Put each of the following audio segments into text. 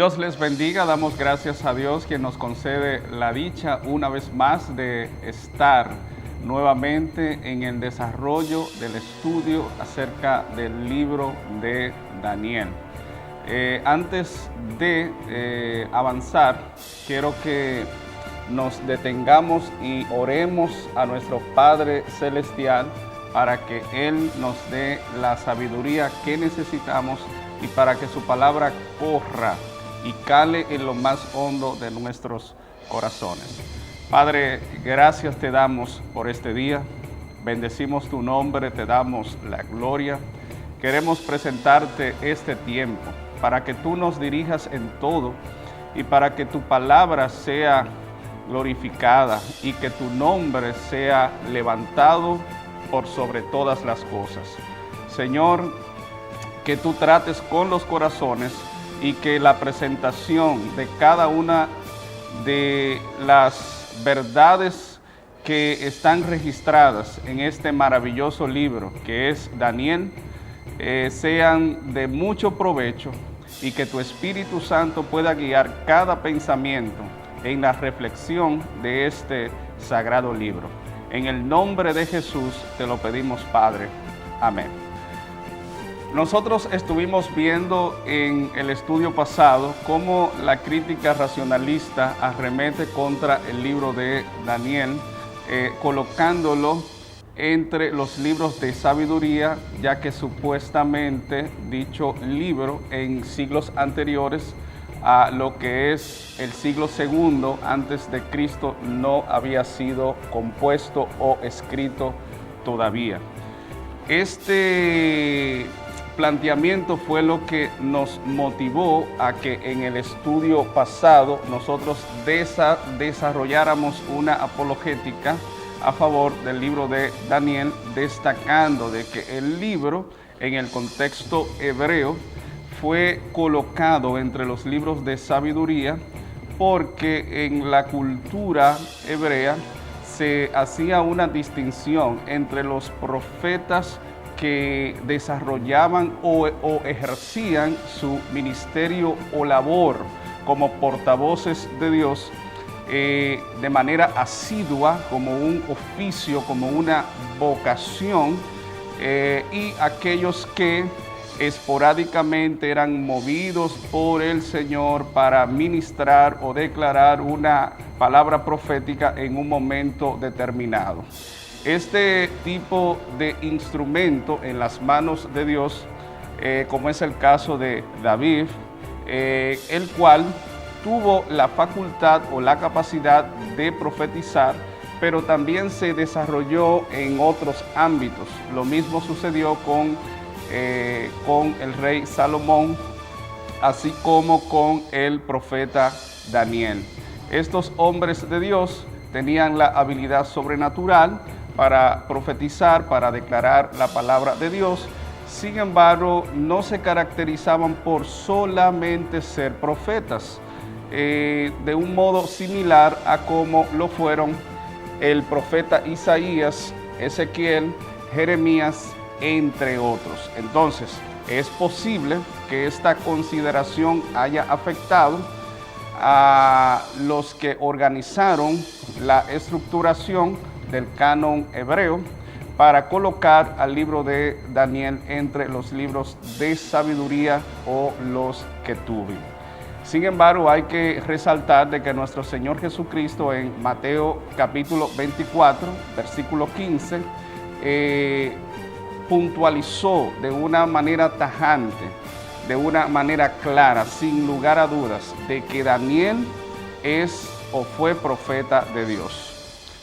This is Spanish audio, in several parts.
Dios les bendiga, damos gracias a Dios quien nos concede la dicha una vez más de estar nuevamente en el desarrollo del estudio acerca del libro de Daniel. Antes de avanzar, quiero que nos detengamos y oremos a nuestro Padre Celestial para que Él nos dé la sabiduría que necesitamos y para que su palabra corra y cale en lo más hondo de nuestros corazones. Padre, gracias te damos por este día, bendecimos tu nombre, te damos la gloria. Queremos presentarte este tiempo para que tú nos dirijas en todo y para que tu palabra sea glorificada y que tu nombre sea levantado por sobre todas las cosas. Señor, que tú trates con los corazones y que la presentación de cada una de las verdades que están registradas en este maravilloso libro que es Daniel, sean de mucho provecho y que tu Espíritu Santo pueda guiar cada pensamiento en la reflexión de este sagrado libro. En el nombre de Jesús te lo pedimos, Padre. Amén. Nosotros estuvimos viendo en el estudio pasado cómo la crítica racionalista arremete contra el libro de Daniel, colocándolo entre los libros de sabiduría, ya que supuestamente dicho libro en siglos anteriores a lo que es el siglo II antes de Cristo no había sido compuesto o escrito todavía. Este planteamiento fue lo que nos motivó a que en el estudio pasado nosotros desarrolláramos una apologética a favor del libro de Daniel, destacando de que el libro en el contexto hebreo fue colocado entre los libros de sabiduría porque en la cultura hebrea se hacía una distinción entre los profetas que desarrollaban o ejercían su ministerio o labor como portavoces de Dios de manera asidua, como un oficio, como una vocación, y aquellos que esporádicamente eran movidos por el Señor para ministrar o declarar una palabra profética en un momento determinado. Este tipo de instrumento en las manos de Dios, como es el caso de David, el cual tuvo la facultad o la capacidad de profetizar, pero también se desarrolló en otros ámbitos. Lo mismo sucedió con el rey Salomón, así como con el profeta Daniel. Estos hombres de Dios tenían la habilidad sobrenatural para profetizar, para declarar la palabra de Dios. Sin embargo, no se caracterizaban por solamente ser profetas, de un modo similar a como lo fueron el profeta Isaías, Ezequiel, Jeremías, entre otros. Entonces, es posible que esta consideración haya afectado a los que organizaron la estructuración del canon hebreo para colocar al libro de Daniel entre los libros de sabiduría o los Ketuvim. Sin embargo, hay que resaltar de que nuestro Señor Jesucristo en Mateo capítulo 24, versículo 15, puntualizó de una manera tajante, de una manera clara, sin lugar a dudas, de que Daniel es o fue profeta de Dios.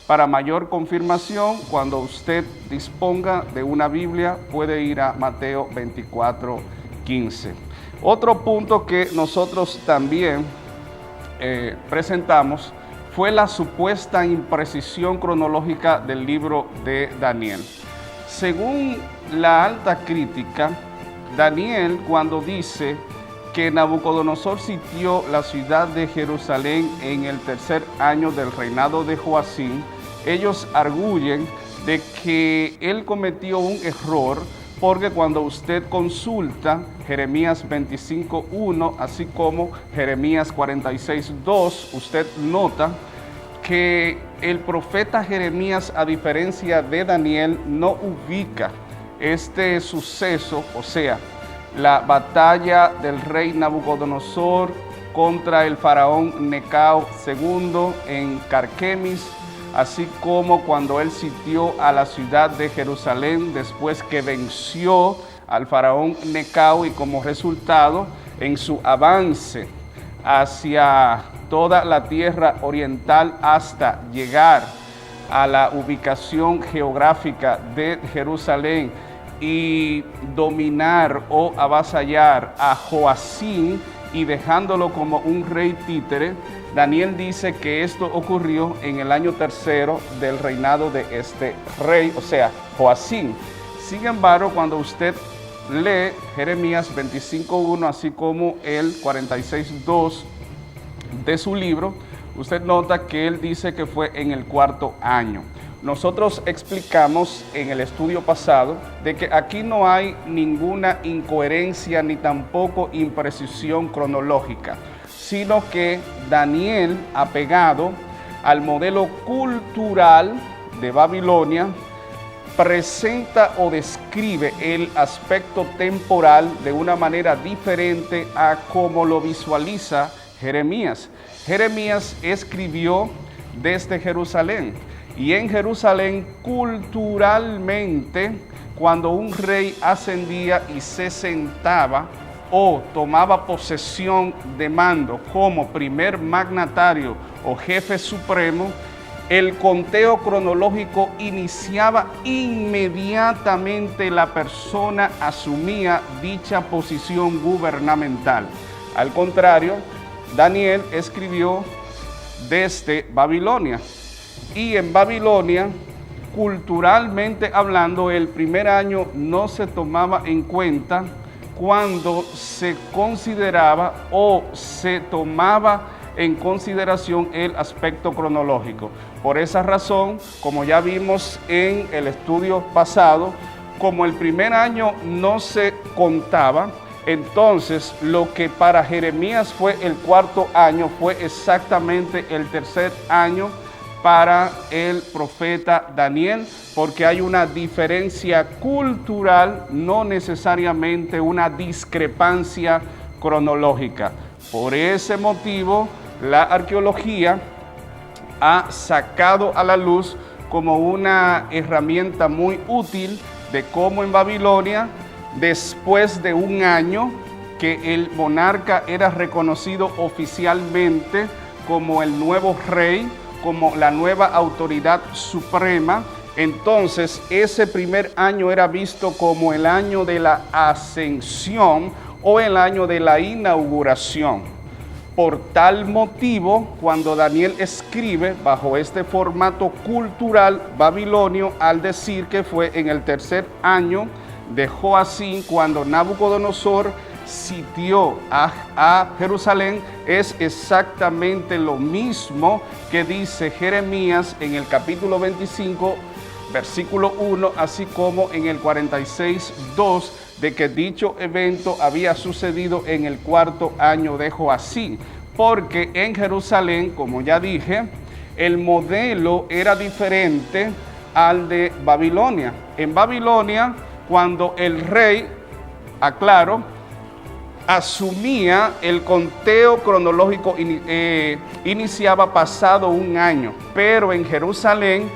Para mayor confirmación, cuando usted disponga de una Biblia, puede ir a Mateo 24, 15. Otro punto que nosotros también presentamos fue la supuesta imprecisión cronológica del libro de Daniel. Según la alta crítica, Daniel, cuando dice que Nabucodonosor sitió la ciudad de Jerusalén en el tercer año del reinado de Joacim, ellos arguyen de que él cometió un error porque cuando usted consulta Jeremías 25:1, así como Jeremías 46:2, usted nota que el profeta Jeremías, a diferencia de Daniel, no ubica este suceso, o sea, la batalla del rey Nabucodonosor contra el faraón Necao II en Carquemis, así como cuando él sitió a la ciudad de Jerusalén después que venció al faraón Necao y como resultado en su avance hacia toda la tierra oriental hasta llegar a la ubicación geográfica de Jerusalén y dominar o avasallar a Joacim y dejándolo como un rey títere. Daniel dice que esto ocurrió en el año tercero del reinado de este rey, o sea, Joacim. Sin embargo, cuando usted lee Jeremías 25:1, así como el 46:2 de su libro, usted nota que él dice que fue en el cuarto año. Nosotros explicamos en el estudio pasado de que aquí no hay ninguna incoherencia ni tampoco imprecisión cronológica, sino que Daniel, apegado al modelo cultural de Babilonia, presenta o describe el aspecto temporal de una manera diferente a como lo visualiza Jeremías. Jeremías escribió desde Jerusalén, y en Jerusalén culturalmente, cuando un rey ascendía y se sentaba o tomaba posesión de mando como primer magnatario o jefe supremo, el conteo cronológico iniciaba inmediatamente, la persona asumía dicha posición gubernamental. Al contrario, Daniel escribió desde Babilonia, y en Babilonia, culturalmente hablando, el primer año no se tomaba en cuenta cuando se consideraba o se tomaba en consideración el aspecto cronológico. Por esa razón, como ya vimos en el estudio pasado, como el primer año no se contaba, entonces lo que para Jeremías fue el cuarto año fue exactamente el tercer año para el profeta Daniel, porque hay una diferencia cultural, no necesariamente una discrepancia cronológica. Por ese motivo, la arqueología ha sacado a la luz como una herramienta muy útil de cómo en Babilonia, después de un año que el monarca era reconocido oficialmente como el nuevo rey, como la nueva autoridad suprema, entonces ese primer año era visto como el año de la ascensión o el año de la inauguración. Por tal motivo, cuando Daniel escribe bajo este formato cultural babilonio, al decir que fue en el tercer año de Joacim, cuando Nabucodonosor sitió a Jerusalén, es exactamente lo mismo que dice Jeremías en el capítulo 25, versículo 1, así como en el 46:2, de que dicho evento había sucedido en el cuarto año de Joacim, porque en Jerusalén, como ya dije, el modelo era diferente al de Babilonia. En Babilonia, cuando el rey, aclaro, asumía el conteo cronológico, iniciaba pasado un año, pero en Jerusalén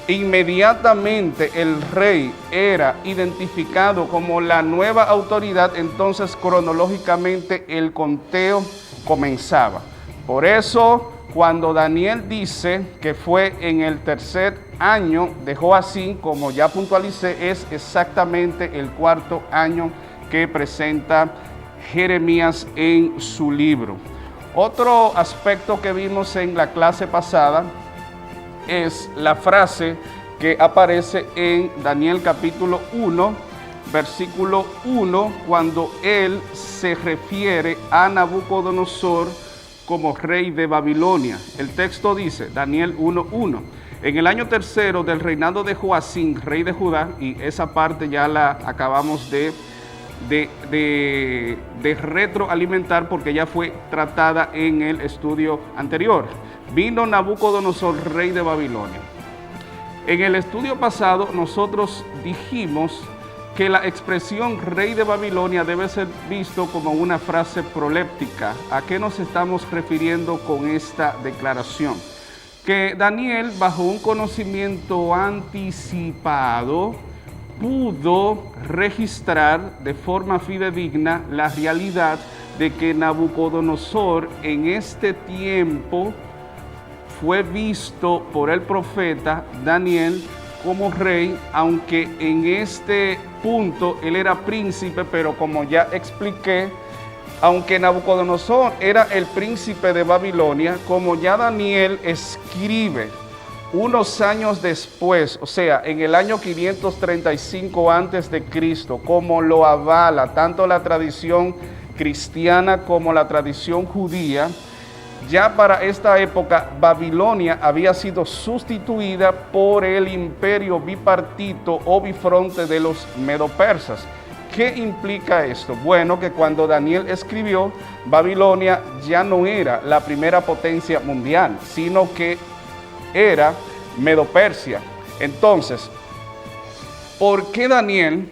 inmediatamente el rey era identificado como la nueva autoridad, entonces cronológicamente el conteo comenzaba. Por eso, cuando Daniel dice que fue en el tercer año de Joacim, como ya puntualicé, es exactamente el cuarto año que presenta Jeremías en su libro. Otro aspecto que vimos en la clase pasada es la frase que aparece en Daniel capítulo 1, versículo 1, cuando él se refiere a Nabucodonosor como rey de Babilonia. El texto dice, Daniel 1:1, En el año tercero del reinado de Joacim, rey de Judá, y esa parte ya la acabamos de retroalimentar porque ya fue tratada en el estudio anterior. Vino Nabucodonosor, rey de Babilonia. En el estudio pasado nosotros dijimos que la expresión rey de Babilonia debe ser visto como una frase proléptica. ¿A qué nos estamos refiriendo con esta declaración? Que Daniel, bajo un conocimiento anticipado, pudo registrar de forma fidedigna la realidad de que Nabucodonosor en este tiempo fue visto por el profeta Daniel como rey, aunque en este punto él era príncipe, pero como ya expliqué, aunque Nabucodonosor era el príncipe de Babilonia, como ya Daniel escribe unos años después, o sea, en el año 535 antes de Cristo, como lo avala tanto la tradición cristiana como la tradición judía, ya para esta época Babilonia había sido sustituida por el imperio bipartito o bifronte de los medo-persas. ¿Qué implica esto? Bueno, que cuando Daniel escribió, Babilonia ya no era la primera potencia mundial, sino que era Medo-Persia. Entonces, ¿por qué Daniel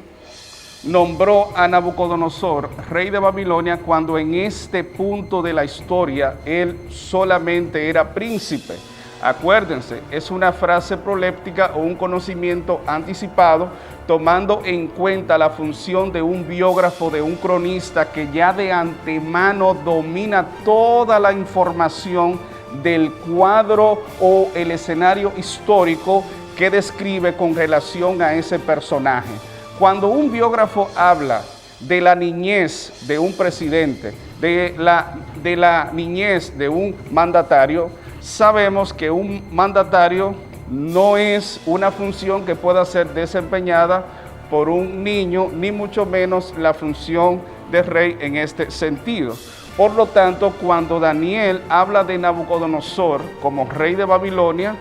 nombró a Nabucodonosor rey de Babilonia cuando en este punto de la historia él solamente era príncipe? Acuérdense, es una frase proléptica o un conocimiento anticipado, tomando en cuenta la función de un biógrafo, de un cronista que ya de antemano domina toda la información del cuadro o el escenario histórico que describe con relación a ese personaje. Cuando un biógrafo habla de la niñez de un presidente, de la niñez de un mandatario, sabemos que un mandatario no es una función que pueda ser desempeñada por un niño, ni mucho menos la función de rey en este sentido. Por lo tanto, cuando Daniel habla de Nabucodonosor como rey de Babilonia,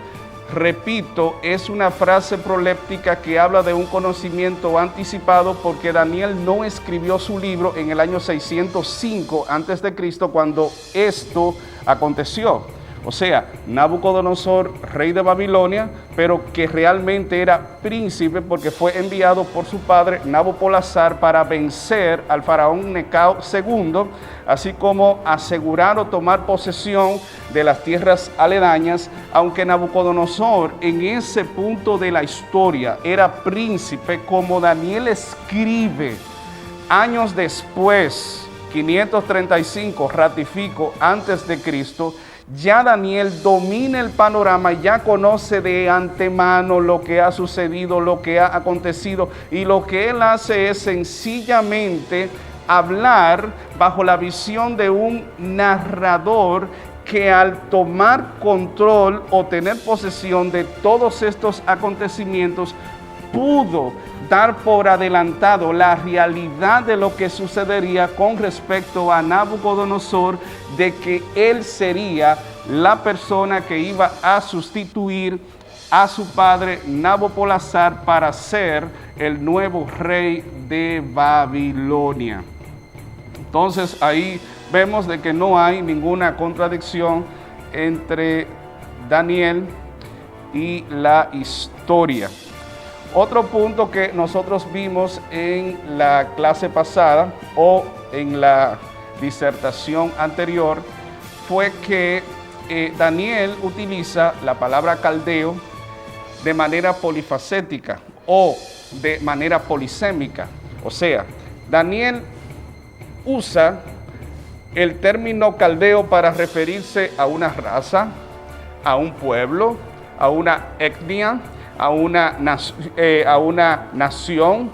repito, es una frase proléptica que habla de un conocimiento anticipado, porque Daniel no escribió su libro en el año 605 a.C. cuando esto aconteció. O sea, Nabucodonosor, rey de Babilonia, pero que realmente era príncipe porque fue enviado por su padre Nabopolassar para vencer al faraón Necao II, así como asegurar o tomar posesión de las tierras aledañas. Aunque Nabucodonosor en ese punto de la historia era príncipe, como Daniel escribe años después, 535, ratifico, antes de Cristo, ya Daniel domina el panorama, ya conoce de antemano lo que ha sucedido, lo que ha acontecido, y lo que él hace es sencillamente hablar bajo la visión de un narrador que al tomar control o tener posesión de todos estos acontecimientos pudo dar por adelantado la realidad de lo que sucedería con respecto a Nabucodonosor, de que él sería la persona que iba a sustituir a su padre Nabopolassar para ser el nuevo rey de Babilonia. Entonces ahí vemos de que no hay ninguna contradicción entre Daniel y la historia. Otro punto que nosotros vimos en la clase pasada o en la disertación anterior fue que Daniel utiliza la palabra caldeo de manera polifacética o de manera polisémica. O sea, Daniel usa el término caldeo para referirse a una raza, a un pueblo, a una etnia, a una nación,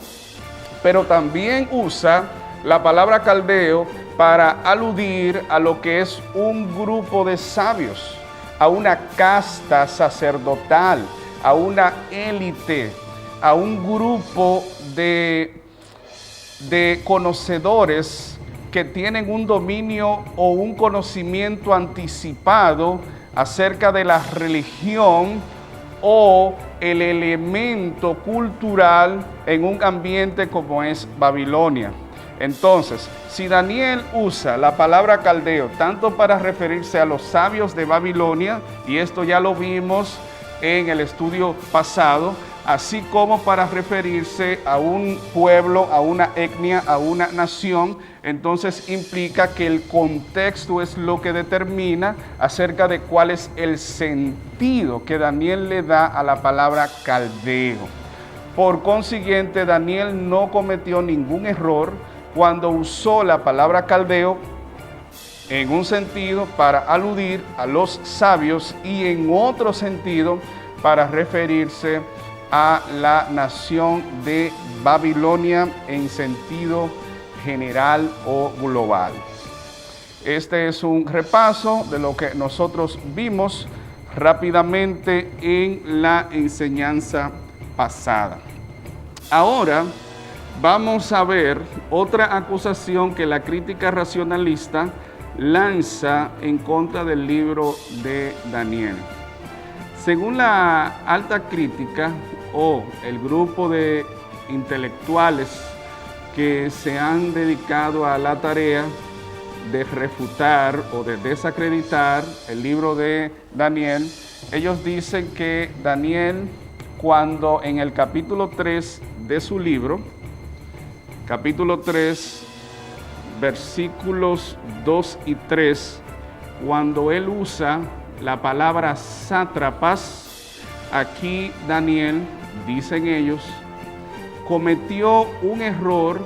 pero también usa la palabra caldeo para aludir a lo que es un grupo de sabios, a una casta sacerdotal, a una élite, a un grupo de conocedores que tienen un dominio o un conocimiento anticipado acerca de la religión o el elemento cultural en un ambiente como es Babilonia. Entonces, si Daniel usa la palabra caldeo tanto para referirse a los sabios de Babilonia, y esto ya lo vimos en el estudio pasado, así como para referirse a un pueblo, a una etnia, a una nación, entonces implica que el contexto es lo que determina acerca de cuál es el sentido que Daniel le da a la palabra caldeo. Por consiguiente, Daniel no cometió ningún error cuando usó la palabra caldeo en un sentido para aludir a los sabios y en otro sentido para referirse a la nación de Babilonia en sentido general o global. Este es un repaso de lo que nosotros vimos rápidamente en la enseñanza pasada. Ahora vamos a ver otra acusación que la crítica racionalista lanza en contra del libro de Daniel. Según la alta crítica o el grupo de intelectuales que se han dedicado a la tarea de refutar o de desacreditar el libro de Daniel, ellos dicen que Daniel, cuando en el capítulo 3 de su libro, capítulo 3, versículos 2 y 3, cuando él usa la palabra sátrapas, aquí Daniel, dicen ellos, cometió un error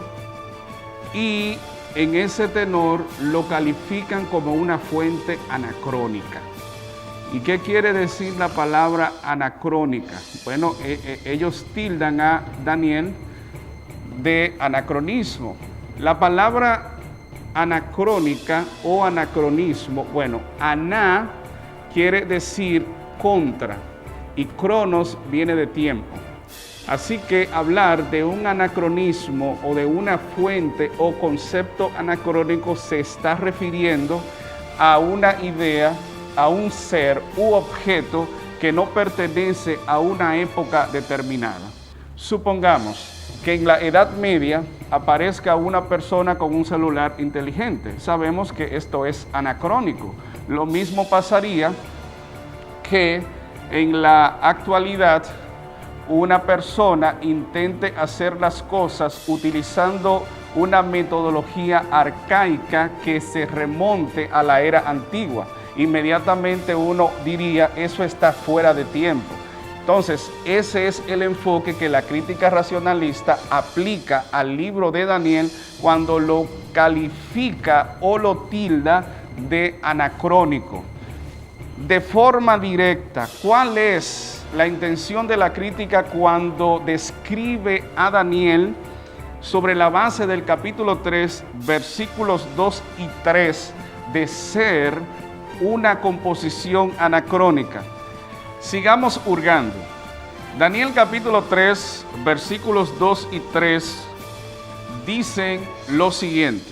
y en ese tenor lo califican como una fuente anacrónica. ¿Y qué quiere decir la palabra anacrónica? Bueno, ellos tildan a Daniel de anacronismo. La palabra anacrónica o anacronismo, bueno, aná quiere decir contra y cronos viene de tiempo. Así que hablar de un anacronismo o de una fuente o concepto anacrónico se está refiriendo a una idea, a un ser u objeto que no pertenece a una época determinada. Supongamos que en la Edad Media aparezca una persona con un celular inteligente. Sabemos que esto es anacrónico. Lo mismo pasaría que en la actualidad una persona intente hacer las cosas utilizando una metodología arcaica que se remonte a la era antigua. Inmediatamente uno diría, eso está fuera de tiempo. Entonces, ese es el enfoque que la crítica racionalista aplica al libro de Daniel cuando lo califica o lo tilda de anacrónico. De forma directa, ¿cuál es la intención de la crítica cuando describe a Daniel sobre la base del capítulo 3, versículos 2 y 3, de ser una composición anacrónica? Sigamos hurgando. Daniel capítulo 3, versículos 2 y 3 dicen lo siguiente: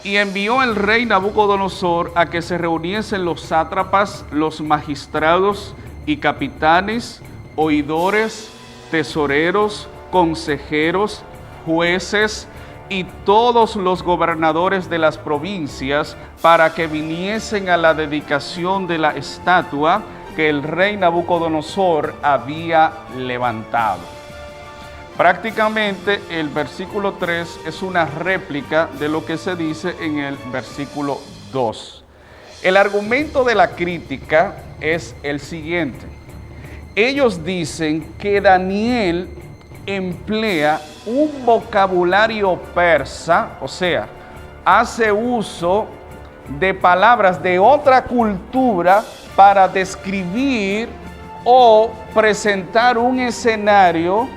y envió el rey Nabucodonosor a que se reuniesen los sátrapas, los magistrados y capitanes, oidores, tesoreros, consejeros, jueces y todos los gobernadores de las provincias para que viniesen a la dedicación de la estatua que el rey Nabucodonosor había levantado. Prácticamente el versículo 3 es una réplica de lo que se dice en el versículo 2. El argumento de la crítica es el siguiente. Ellos dicen que Daniel emplea un vocabulario persa, o sea, hace uso de palabras de otra cultura para describir o presentar un escenario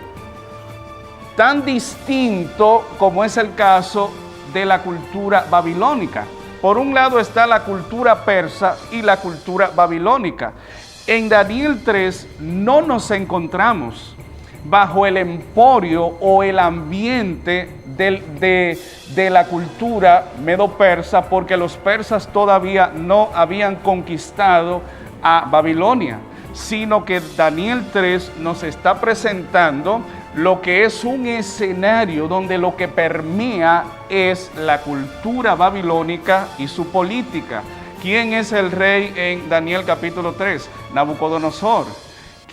tan distinto como es el caso de la cultura babilónica. Por un lado está la cultura persa y la cultura babilónica. En Daniel 3 no nos encontramos bajo el emporio o el ambiente de la cultura medo-persa, porque los persas todavía no habían conquistado a Babilonia, sino que Daniel 3 nos está presentando lo que es un escenario donde lo que permea es la cultura babilónica y su política. ¿Quién es el rey en Daniel capítulo 3? Nabucodonosor.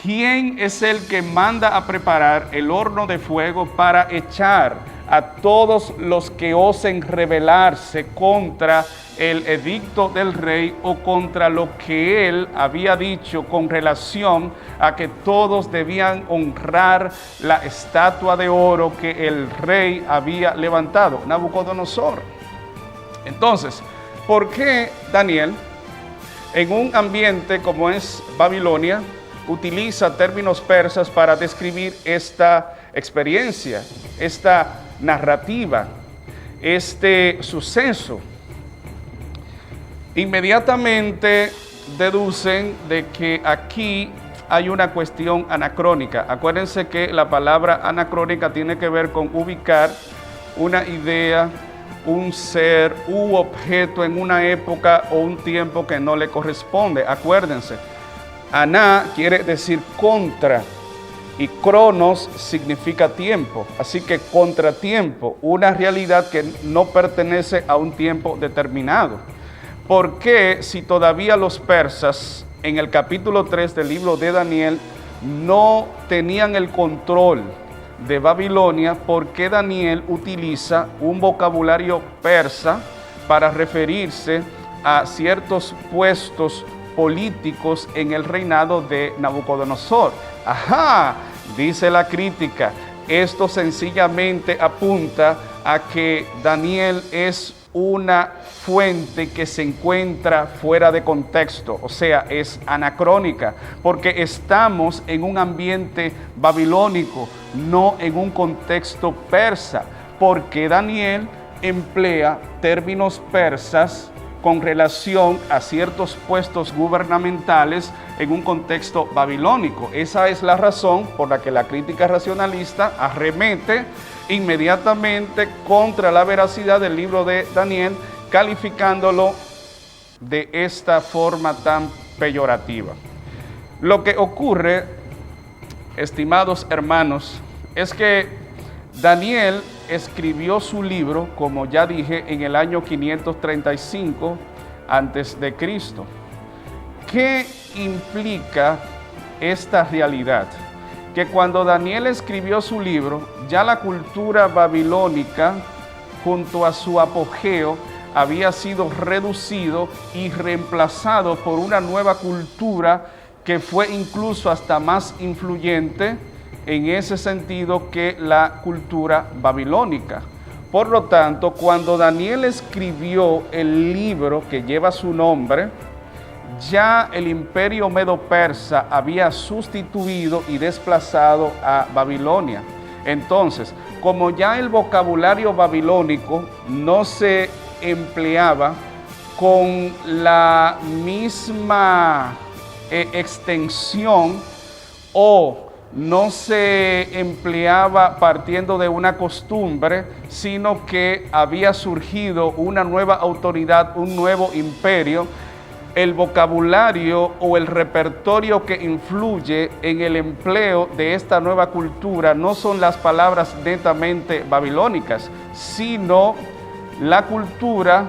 ¿Quién es el que manda a preparar el horno de fuego para echar a todos los que osen rebelarse contra el edicto del rey o contra lo que él había dicho con relación a que todos debían honrar la estatua de oro que el rey había levantado? Nabucodonosor. Entonces, ¿por qué Daniel, en un ambiente como es Babilonia, utiliza términos persas para describir esta experiencia, esta narrativa, este suceso? Inmediatamente deducen de que aquí hay una cuestión anacrónica. Acuérdense que la palabra anacrónica tiene que ver con ubicar una idea, un ser u objeto en una época o un tiempo que no le corresponde. Acuérdense, aná quiere decir contra y cronos significa tiempo, así que contratiempo, una realidad que no pertenece a un tiempo determinado. ¿Por qué, si todavía los persas en el capítulo 3 del libro de Daniel no tenían el control de Babilonia, por qué Daniel utiliza un vocabulario persa para referirse a ciertos puestos políticos en el reinado de Nabucodonosor? Ajá, dice la crítica, esto sencillamente apunta a que Daniel es una fuente que se encuentra fuera de contexto, o sea, es anacrónica, porque estamos en un ambiente babilónico, no en un contexto persa, porque Daniel emplea términos persas con relación a ciertos puestos gubernamentales en un contexto babilónico. Esa es la razón por la que la crítica racionalista arremete inmediatamente contra la veracidad del libro de Daniel, calificándolo de esta forma tan peyorativa. Lo que ocurre, estimados hermanos, es que Daniel escribió su libro, como ya dije, en el año 535 antes de Cristo. ¿Qué implica esta realidad? Que cuando Daniel escribió su libro, ya la cultura babilónica, junto a su apogeo, había sido reducido y reemplazado por una nueva cultura que fue incluso hasta más influyente en ese sentido que la cultura babilónica. Por lo tanto, cuando Daniel escribió el libro que lleva su nombre, ya el imperio medo-persa había sustituido y desplazado a Babilonia. Entonces, como ya el vocabulario babilónico no se empleaba con la misma extensión o no se empleaba partiendo de una costumbre, sino que había surgido una nueva autoridad, un nuevo imperio, el vocabulario o el repertorio que influye en el empleo de esta nueva cultura no son las palabras netamente babilónicas, sino la cultura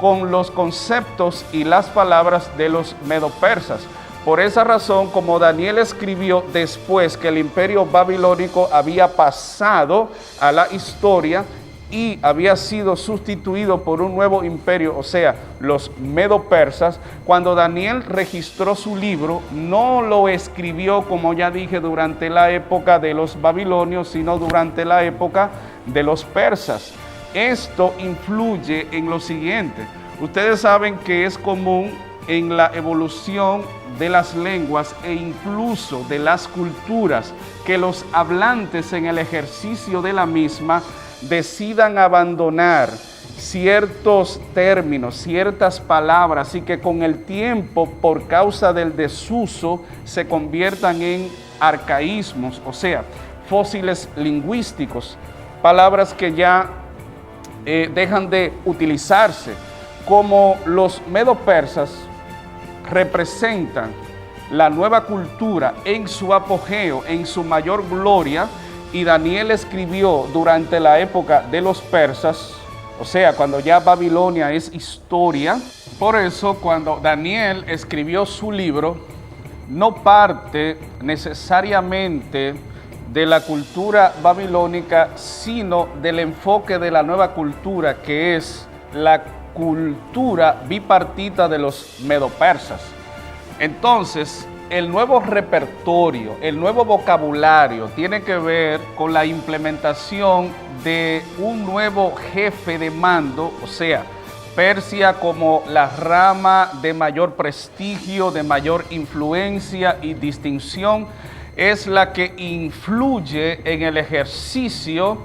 con los conceptos y las palabras de los medo-persas. Por esa razón, como Daniel escribió después que el imperio babilónico había pasado a la historia y había sido sustituido por un nuevo imperio, o sea, los medo-persas, cuando Daniel registró su libro, no lo escribió, como ya dije, durante la época de los babilonios, sino durante la época de los persas. Esto influye en lo siguiente. Ustedes saben que es común en la evolución de las lenguas e incluso de las culturas que los hablantes en el ejercicio de la misma decidan abandonar ciertos términos, ciertas palabras y que con el tiempo, por causa del desuso, se conviertan en arcaísmos, o sea, fósiles lingüísticos, palabras que ya dejan de utilizarse. Como los medo-persas representan la nueva cultura en su apogeo, en su mayor gloria, y Daniel escribió durante la época de los persas, o sea, cuando ya Babilonia es historia. Por eso, cuando Daniel escribió su libro, no parte necesariamente de la cultura babilónica, sino del enfoque de la nueva cultura, que es la cultura bipartita de los medo-persas. Entonces, el nuevo repertorio, el nuevo vocabulario tiene que ver con la implementación de un nuevo jefe de mando, o sea, Persia como la rama de mayor prestigio, de mayor influencia y distinción, es la que influye en el ejercicio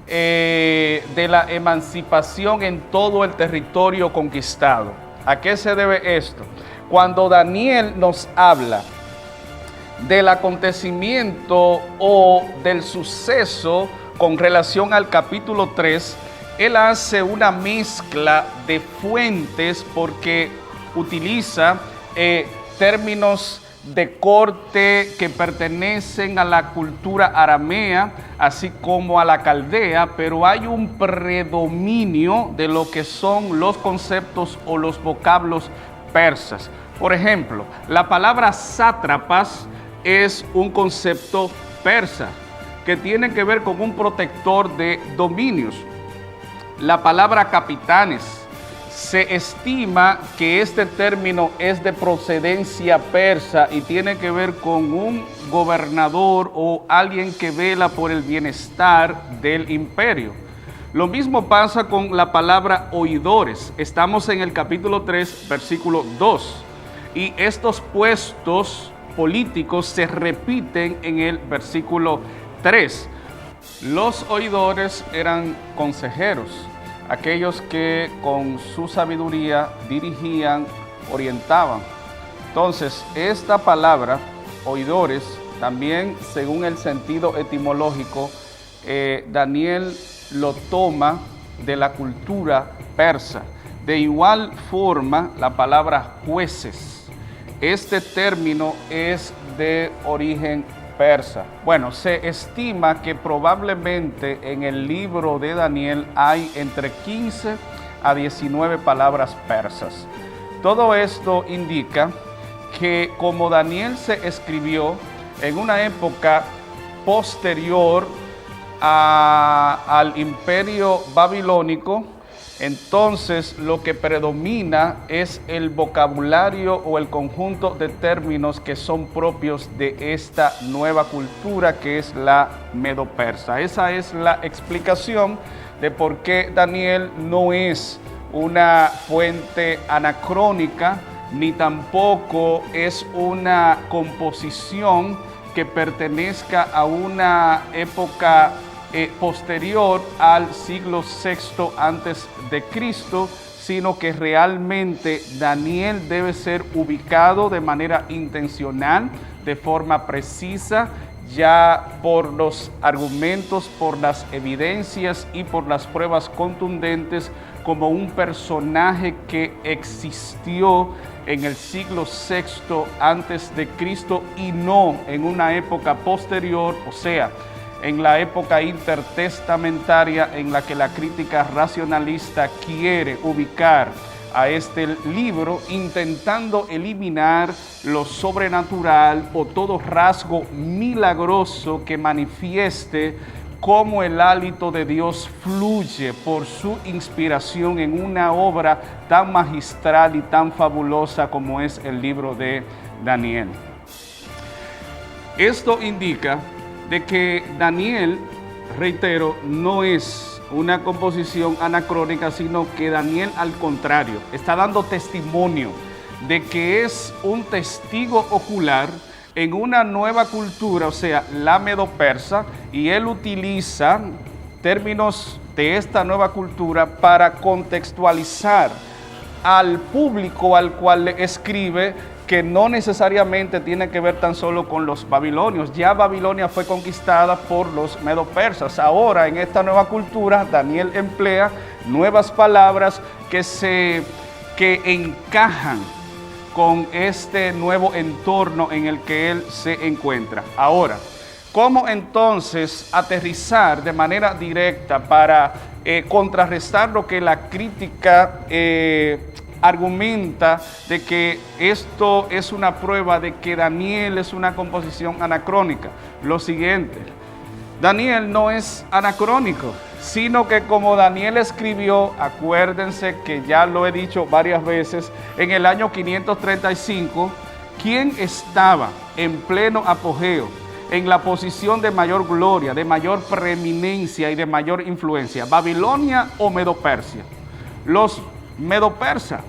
de la emancipación en todo el territorio conquistado. ¿A qué se debe esto? Cuando Daniel nos habla del acontecimiento o del suceso con relación al capítulo 3, él hace una mezcla de fuentes porque utiliza términos de corte que pertenecen a la cultura aramea, así como a la caldea, pero hay un predominio de lo que son los conceptos o los vocablos persas. Por ejemplo, la palabra sátrapas es un concepto persa que tiene que ver con un protector de dominios. La palabra capitanes, se estima que este término es de procedencia persa y tiene que ver con un gobernador o alguien que vela por el bienestar del imperio. Lo mismo pasa con la palabra oidores. Estamos en el capítulo 3, versículo 2. Y estos puestos políticos se repiten en el versículo 3. Los oidores eran consejeros, aquellos que con su sabiduría dirigían, orientaban. Entonces, esta palabra, oidores, también según el sentido etimológico, Daniel lo toma de la cultura persa. De igual forma, la palabra jueces, este término es de origen persa. Bueno, se estima que probablemente en el libro de Daniel hay entre 15 a 19 palabras persas. Todo esto indica que como Daniel se escribió en una época posterior al imperio babilónico, entonces lo que predomina es el vocabulario o el conjunto de términos que son propios de esta nueva cultura que es la medo-persa. Esa es la explicación de por qué Daniel no es una fuente anacrónica, ni tampoco es una composición que pertenezca a una época posterior al siglo VI antes de Cristo, sino que realmente Daniel debe ser ubicado de manera intencional, de forma precisa, ya por los argumentos, por las evidencias y por las pruebas contundentes, como un personaje que existió en el siglo VI antes de Cristo y no en una época posterior, o sea, en la época intertestamentaria en la que la crítica racionalista quiere ubicar a este libro, intentando eliminar lo sobrenatural o todo rasgo milagroso que manifieste cómo el hálito de Dios fluye por su inspiración en una obra tan magistral y tan fabulosa como es el libro de Daniel. Esto indica de que Daniel, reitero, no es una composición anacrónica, sino que Daniel, al contrario, está dando testimonio de que es un testigo ocular en una nueva cultura, o sea, la medo-persa, y él utiliza términos de esta nueva cultura para contextualizar al público al cual le escribe, que no necesariamente tiene que ver tan solo con los babilonios. Ya Babilonia fue conquistada por los medo-persas. Ahora, en esta nueva cultura, Daniel emplea nuevas palabras que encajan con este nuevo entorno en el que él se encuentra. Ahora, ¿cómo entonces aterrizar de manera directa para contrarrestar lo que la crítica argumenta de que esto es una prueba de que Daniel es una composición anacrónica? Lo siguiente: Daniel no es anacrónico, sino que como Daniel escribió, acuérdense que ya lo he dicho varias veces, en el año 535, ¿quién estaba en pleno apogeo, en la posición de mayor gloria, de mayor preeminencia y de mayor influencia? ¿Babilonia o Medo-Persia? Los Medo-Persas.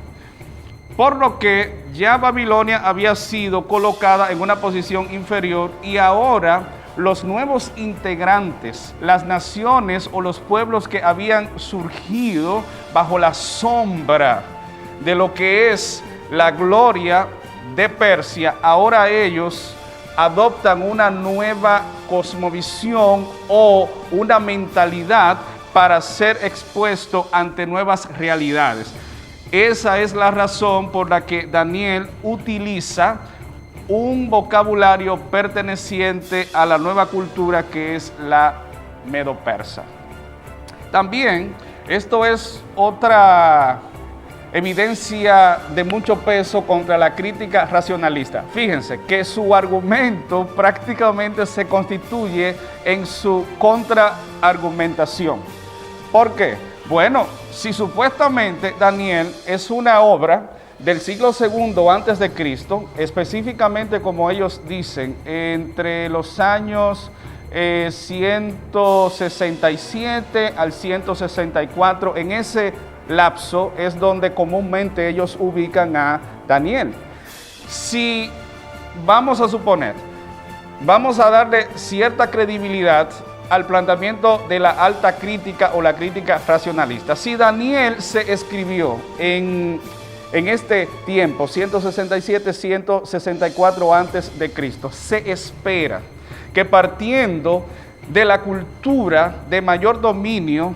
Por lo que ya Babilonia había sido colocada en una posición inferior y ahora los nuevos integrantes, las naciones o los pueblos que habían surgido bajo la sombra de lo que es la gloria de Persia, ahora ellos adoptan una nueva cosmovisión o una mentalidad para ser expuesto ante nuevas realidades. Esa es la razón por la que Daniel utiliza un vocabulario perteneciente a la nueva cultura que es la medo-persa. También esto es otra evidencia de mucho peso contra la crítica racionalista. Fíjense que su argumento prácticamente se constituye en su contraargumentación. ¿Por qué? Bueno, si supuestamente Daniel es una obra del siglo II antes de Cristo, específicamente como ellos dicen, entre los años 167 al 164, en ese lapso es donde comúnmente ellos ubican a Daniel. Si vamos a suponer, vamos a darle cierta credibilidad al planteamiento de la alta crítica o la crítica racionalista. Si Daniel se escribió en este tiempo, 167, 164 antes de Cristo, se espera que partiendo de la cultura de mayor dominio,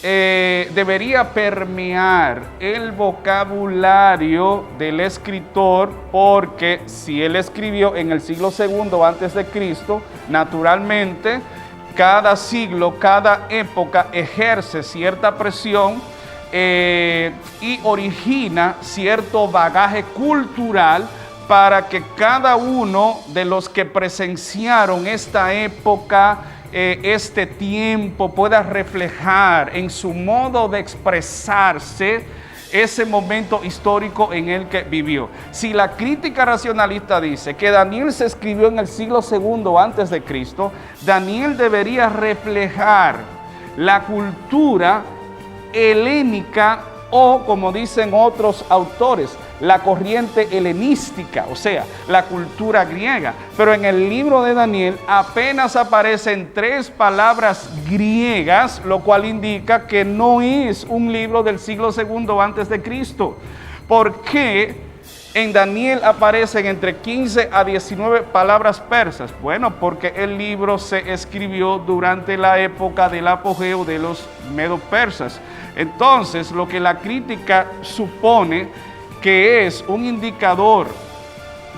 debería permear el vocabulario del escritor, porque si él escribió en el siglo II antes de Cristo, naturalmente cada siglo, cada época ejerce cierta presión y origina cierto bagaje cultural para que cada uno de los que presenciaron esta época, este tiempo, pueda reflejar en su modo de expresarse ese momento histórico en el que vivió. Si la crítica racionalista dice que Daniel se escribió en el siglo II antes de Cristo, Daniel debería reflejar la cultura helénica o, como dicen otros autores, la corriente helenística, o sea, la cultura griega. Pero en el libro de Daniel apenas aparecen 3 palabras griegas, lo cual indica que no es un libro del siglo II antes de Cristo. ¿Por qué en Daniel aparecen entre 15 a 19 palabras persas? Bueno, porque el libro se escribió durante la época del apogeo de los medo-persas. Entonces, lo que la crítica supone que es un indicador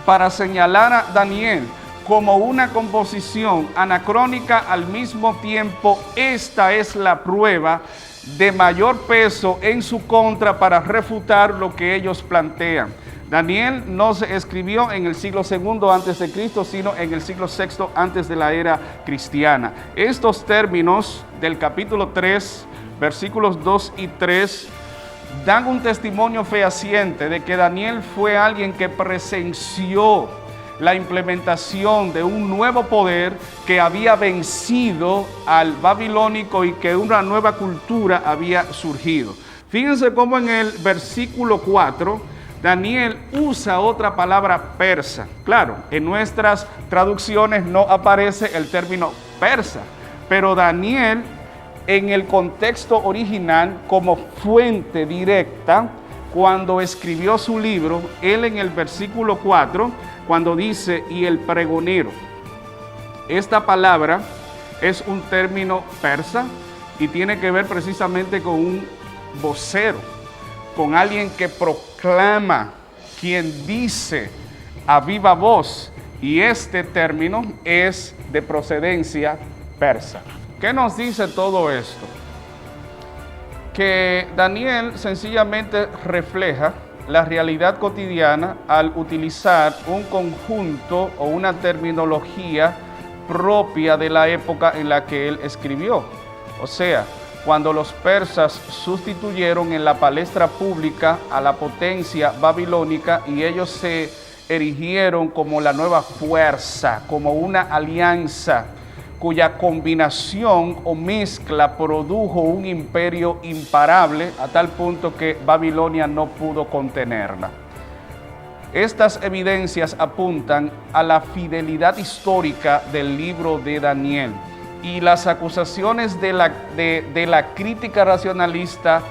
para señalar a Daniel como una composición anacrónica, al mismo tiempo esta es la prueba de mayor peso en su contra para refutar lo que ellos plantean. Daniel no se escribió en el siglo II antes de Cristo, sino en el siglo VI antes de la era cristiana. Estos términos del capítulo 3, versículos 2 y 3, dan un testimonio fehaciente de que Daniel fue alguien que presenció la implementación de un nuevo poder que había vencido al babilónico y que una nueva cultura había surgido. Fíjense cómo en el versículo 4, Daniel usa otra palabra persa. Claro, en nuestras traducciones no aparece el término persa, pero Daniel, en el contexto original, como fuente directa, cuando escribió su libro, él en el versículo 4, cuando dice, y el pregonero, esta palabra es un término persa y tiene que ver precisamente con un vocero, con alguien que proclama quien dice a viva voz, y este término es de procedencia persa. ¿Qué nos dice todo esto? Que Daniel sencillamente refleja la realidad cotidiana al utilizar un conjunto o una terminología propia de la época en la que él escribió. O sea, cuando los persas sustituyeron en la palestra pública a la potencia babilónica y ellos se erigieron como la nueva fuerza, como una alianza cuya combinación o mezcla produjo un imperio imparable a tal punto que Babilonia no pudo contenerla. Estas evidencias apuntan a la fidelidad histórica del libro de Daniel y las acusaciones de la crítica racionalista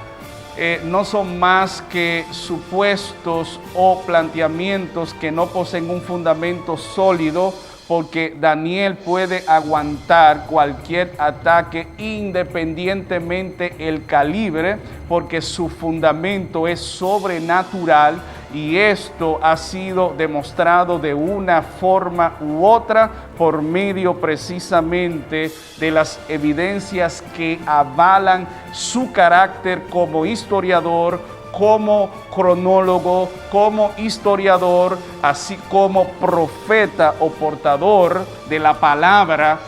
no son más que supuestos o planteamientos que no poseen un fundamento sólido, porque Daniel puede aguantar cualquier ataque independientemente el calibre, porque su fundamento es sobrenatural y esto ha sido demostrado de una forma u otra por medio precisamente de las evidencias que avalan su carácter como historiador, como cronólogo, como historiador, así como profeta o portador de la palabra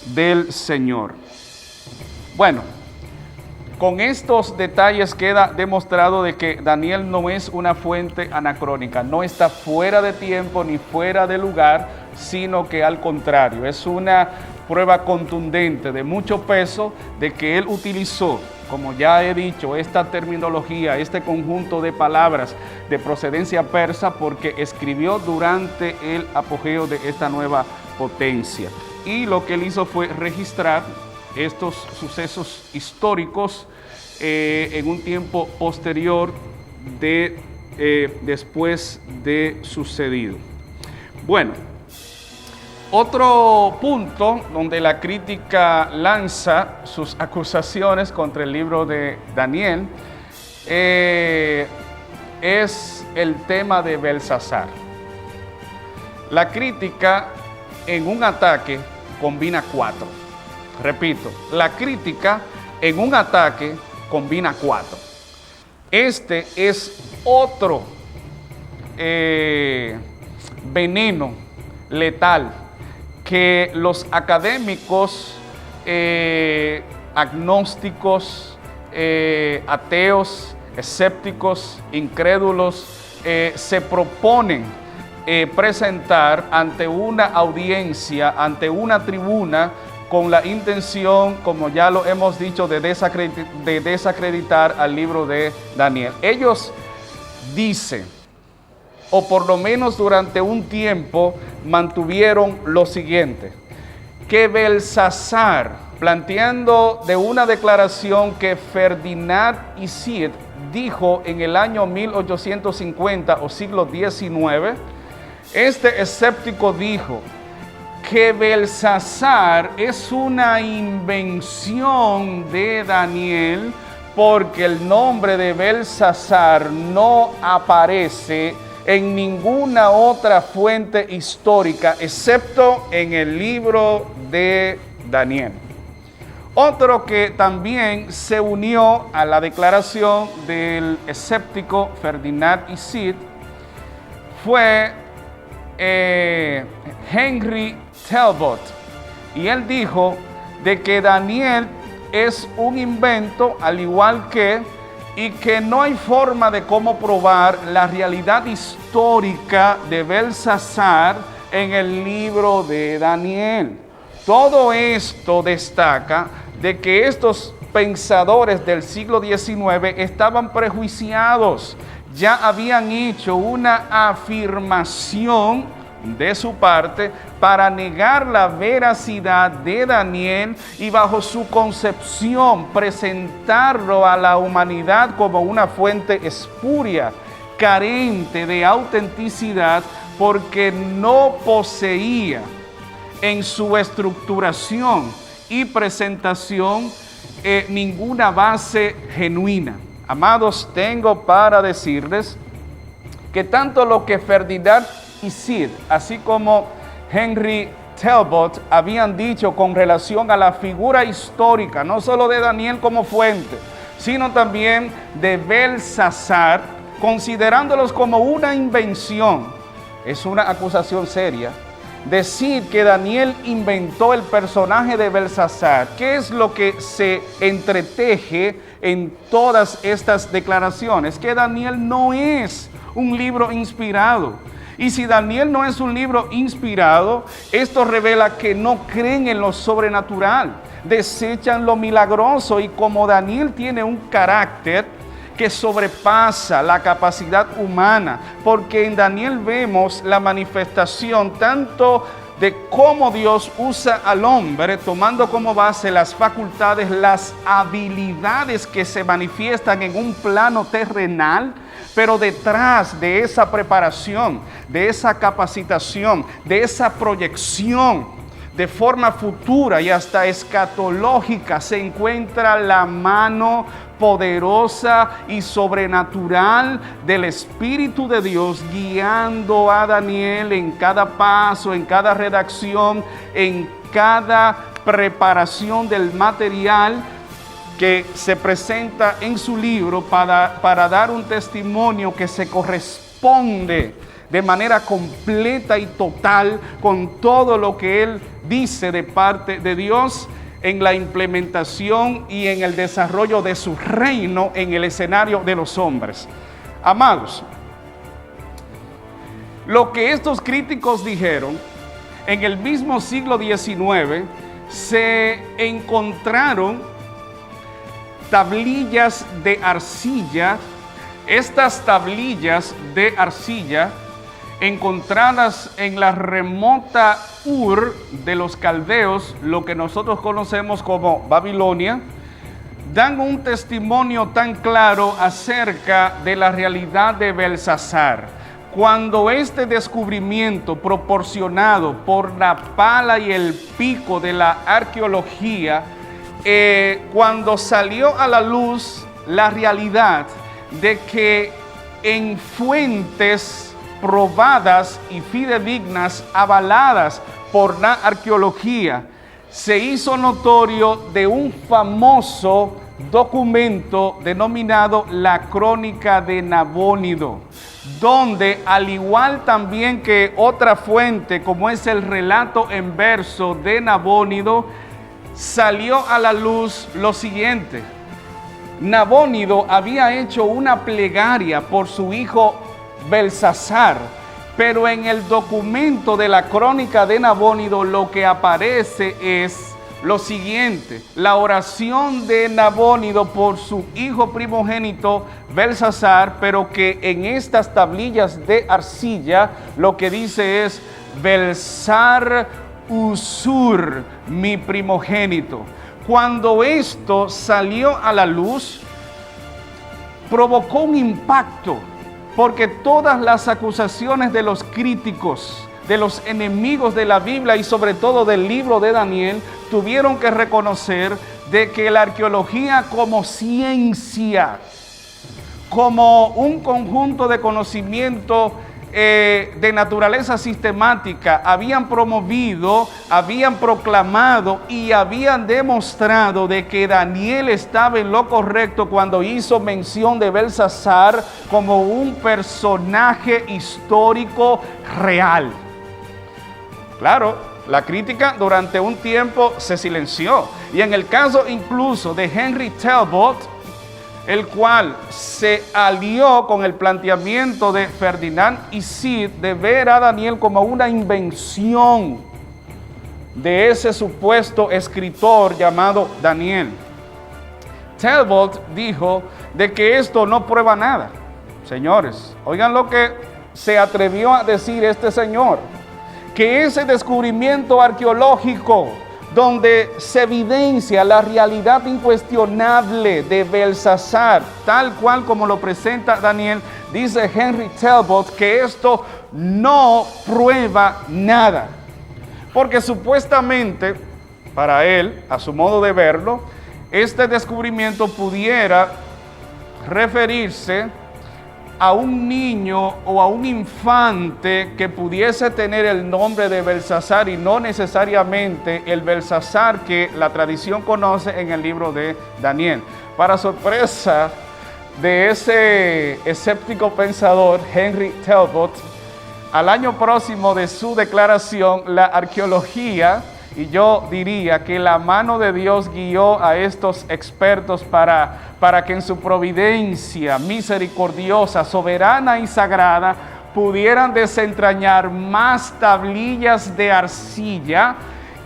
del Señor. Bueno, con estos detalles queda demostrado de que Daniel no es una fuente anacrónica, no está fuera de tiempo ni fuera de lugar, sino que al contrario, es una prueba contundente de mucho peso de que él utilizó, como ya he dicho, esta terminología, este conjunto de palabras de procedencia persa, porque escribió durante el apogeo de esta nueva potencia. Y lo que él hizo fue registrar estos sucesos históricos en un tiempo posterior después de sucedido. Bueno, otro punto donde la crítica lanza sus acusaciones contra el libro de Daniel es el tema de Belsasar. La crítica en un ataque combina cuatro. Repito, la crítica en un ataque combina cuatro. Este es otro veneno letal que los académicos agnósticos, ateos, escépticos, incrédulos, se proponen presentar ante una audiencia, ante una tribuna, con la intención, como ya lo hemos dicho, de desacreditar al libro de Daniel. Ellos dicen, o por lo menos durante un tiempo, mantuvieron lo siguiente: que Belsasar, planteando de una declaración que Ferdinand Isid dijo en el año 1850 o siglo XIX, este escéptico dijo que Belsasar es una invención de Daniel, porque el nombre de Belsasar no aparece en ninguna otra fuente histórica excepto en el libro de Daniel. Otro que también se unió a la declaración del escéptico Ferdinand Isid fue Henry Talbot, y él dijo de que Daniel es un invento al igual que, y que no hay forma de cómo probar la realidad histórica de Belsasar en el libro de Daniel. Todo esto destaca de que estos pensadores del siglo XIX estaban prejuiciados, ya habían hecho una afirmación de su parte para negar la veracidad de Daniel y bajo su concepción presentarlo a la humanidad como una fuente espuria, carente de autenticidad, porque no poseía en su estructuración y presentación ninguna base genuina. Amados, tengo para decirles que tanto lo que Ferdinand y Sid, así como Henry Talbot, habían dicho con relación a la figura histórica, no solo de Daniel como fuente, sino también de Belsasar, considerándolos como una invención, es una acusación seria. Decir que Daniel inventó el personaje de Belsasar, ¿qué es lo que se entreteje en todas estas declaraciones? Que Daniel no es un libro inspirado. Y si Daniel no es un libro inspirado, esto revela que no creen en lo sobrenatural, desechan lo milagroso, y como Daniel tiene un carácter que sobrepasa la capacidad humana, porque en Daniel vemos la manifestación tanto de cómo Dios usa al hombre, tomando como base las facultades, las habilidades que se manifiestan en un plano terrenal, pero detrás de esa preparación, de esa capacitación, de esa proyección de forma futura y hasta escatológica, se encuentra la mano poderosa y sobrenatural del Espíritu de Dios guiando a Daniel en cada paso, en cada redacción, en cada preparación del material que se presenta en su libro para dar un testimonio que se corresponde de manera completa y total con todo lo que él dice de parte de Dios en la implementación y en el desarrollo de su reino en el escenario de los hombres. Amados, lo que estos críticos dijeron en el mismo siglo XIX, se encontraron tablillas de arcilla. Estas tablillas de arcilla, encontradas en la remota Ur de los caldeos, lo que nosotros conocemos como Babilonia, dan un testimonio tan claro acerca de la realidad de Belsasar. Cuando este descubrimiento proporcionado por la pala y el pico de la arqueología, cuando salió a la luz la realidad de que en fuentes probadas y fidedignas, avaladas por la arqueología, se hizo notorio de un famoso documento denominado la Crónica de Nabónido, donde, al igual también que otra fuente, como es el relato en verso de Nabónido, salió a la luz lo siguiente: Nabónido había hecho una plegaria por su hijo Belsasar, pero en el documento de la Crónica de Nabónido lo que aparece es lo siguiente: la oración de Nabónido por su hijo primogénito Belsasar, pero que en estas tablillas de arcilla lo que dice es Belsar Usur, mi primogénito. Cuando esto salió a la luz, provocó un impacto, porque todas las acusaciones de los críticos, de los enemigos de la Biblia y sobre todo del libro de Daniel, tuvieron que reconocer de que la arqueología como ciencia, como un conjunto de conocimiento de naturaleza sistemática, habían promovido, habían proclamado y habían demostrado de que Daniel estaba en lo correcto cuando hizo mención de Belsasar como un personaje histórico real. Claro, la crítica durante un tiempo se silenció, y en el caso incluso de Henry Talbot, el cual se alió con el planteamiento de Ferdinand y Sid de ver a Daniel como una invención de ese supuesto escritor llamado Daniel. Talbot dijo de que esto no prueba nada. Señores, oigan lo que se atrevió a decir este señor: que ese descubrimiento arqueológico donde se evidencia la realidad incuestionable de Belsasar, tal cual como lo presenta Daniel, dice Henry Talbot que esto no prueba nada, porque supuestamente, para él, a su modo de verlo, este descubrimiento pudiera referirse a un niño o a un infante que pudiese tener el nombre de Belsasar y no necesariamente el Belsasar que la tradición conoce en el libro de Daniel. Para sorpresa de ese escéptico pensador, Henry Talbot, al año próximo de su declaración, la arqueología, y yo diría que la mano de Dios guió a estos expertos para que en su providencia misericordiosa, soberana y sagrada pudieran desentrañar más tablillas de arcilla